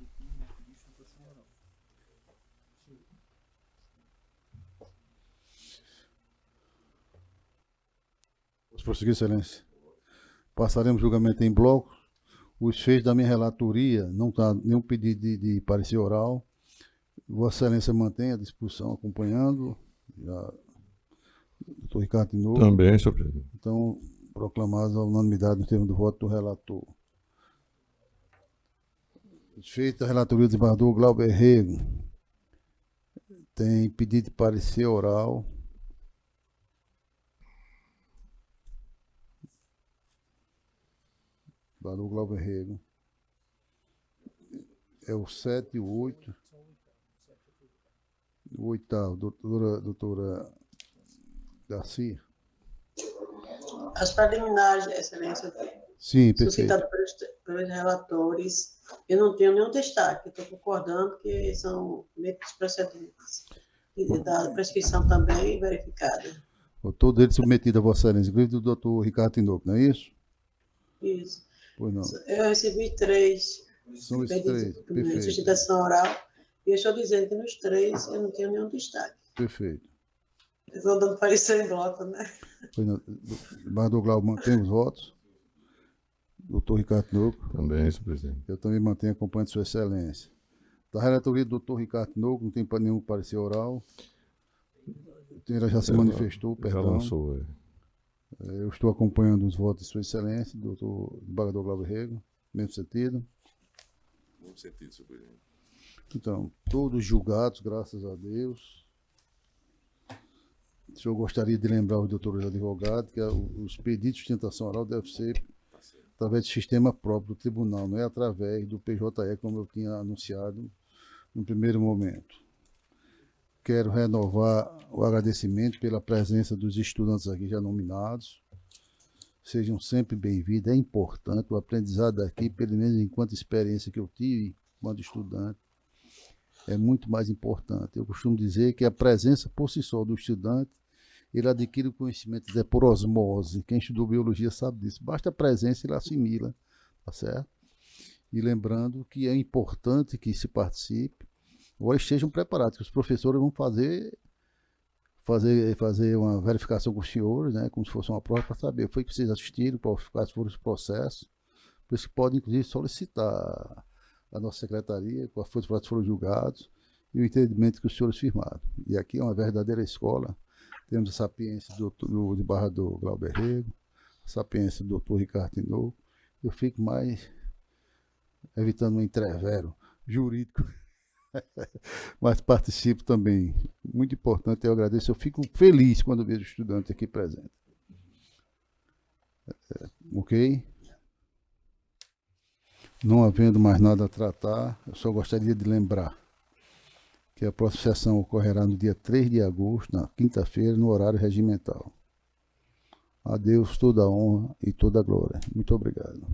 Vamos prosseguir, Excelência. Passaremos julgamento em bloco. Os feitos da minha relatoria, não está nenhum pedido de parecer oral. Vossa Excelência mantém a discussão acompanhando. Doutor Ricardo Tinoco. Também, senhor presidente. Então, proclamados a unanimidade no termo do voto do relator. Os feitos da relatoria do desembargador Glauber Rego. Tem pedido de parecer oral. Do Glauber Rego. É o 7 e o 8. O 8º, doutora Garcia. As preliminares, Excelência, sim, perfeito. suscitadas pelos relatores, eu não tenho nenhum destaque, estou concordando que são os procedimentos e da prescrição também verificada. Todo ele submetido a Vossa Excelência, inclusive do doutor Ricardo Tinoco, não é isso? Isso. Pois não. Eu recebi 3 São esses 3, perfeito. Sustentação oral, e eu estou dizendo que nos 3 eu não tenho nenhum destaque. Perfeito. Eu estou dando parecer em bloco, né? Pois não. Desembargador Glauber mantém os votos. Doutor Ricardo Tinoco. Também, senhor presidente. Eu também mantenho acompanhando Sua Excelência. Da relatoria do doutor Ricardo Tinoco, não tem nenhum parecer oral. Ela já se manifestou, perdão. Já lançou, Eu estou acompanhando os votos de Sua Excelência, doutor desembargador Glauber Rego, mesmo sentido. Mesmo sentido, senhor presidente. Então, todos julgados, graças a Deus. O senhor gostaria de lembrar os doutores advogados que os pedidos de sustentação oral devem ser através do sistema próprio do tribunal, não é através do PJE, como eu tinha anunciado no primeiro momento. Quero renovar o agradecimento pela presença dos estudantes aqui já nominados. Sejam sempre bem-vindos. É importante o aprendizado aqui, pelo menos enquanto experiência que eu tive quando estudante, é muito mais importante. Eu costumo dizer que a presença por si só do estudante, ele adquire o conhecimento por osmose. Quem estudou biologia sabe disso. Basta a presença, ele assimila, tá certo? E lembrando que é importante que se participe. Agora estejam preparados, que os professores vão fazer uma verificação com os senhores, né, como se fosse uma prova, para saber o que vocês assistiram, quais foram os processos. Por isso que podem, inclusive, solicitar a nossa secretaria, quais foram julgados e o entendimento que os senhores firmaram. E aqui é uma verdadeira escola. Temos a sapiência do desembargador Glauber Rego, a sapiência do doutor Ricardo Tinoco. Eu fico mais evitando um entrevero jurídico, mas participo também. Muito importante, eu agradeço. Eu fico feliz quando vejo o estudante aqui presente. Ok? Não havendo mais nada a tratar, eu só gostaria de lembrar que a próxima sessão ocorrerá no dia 3 de agosto, na quinta-feira, no horário regimental. A Deus toda a honra e toda a glória. Muito obrigado.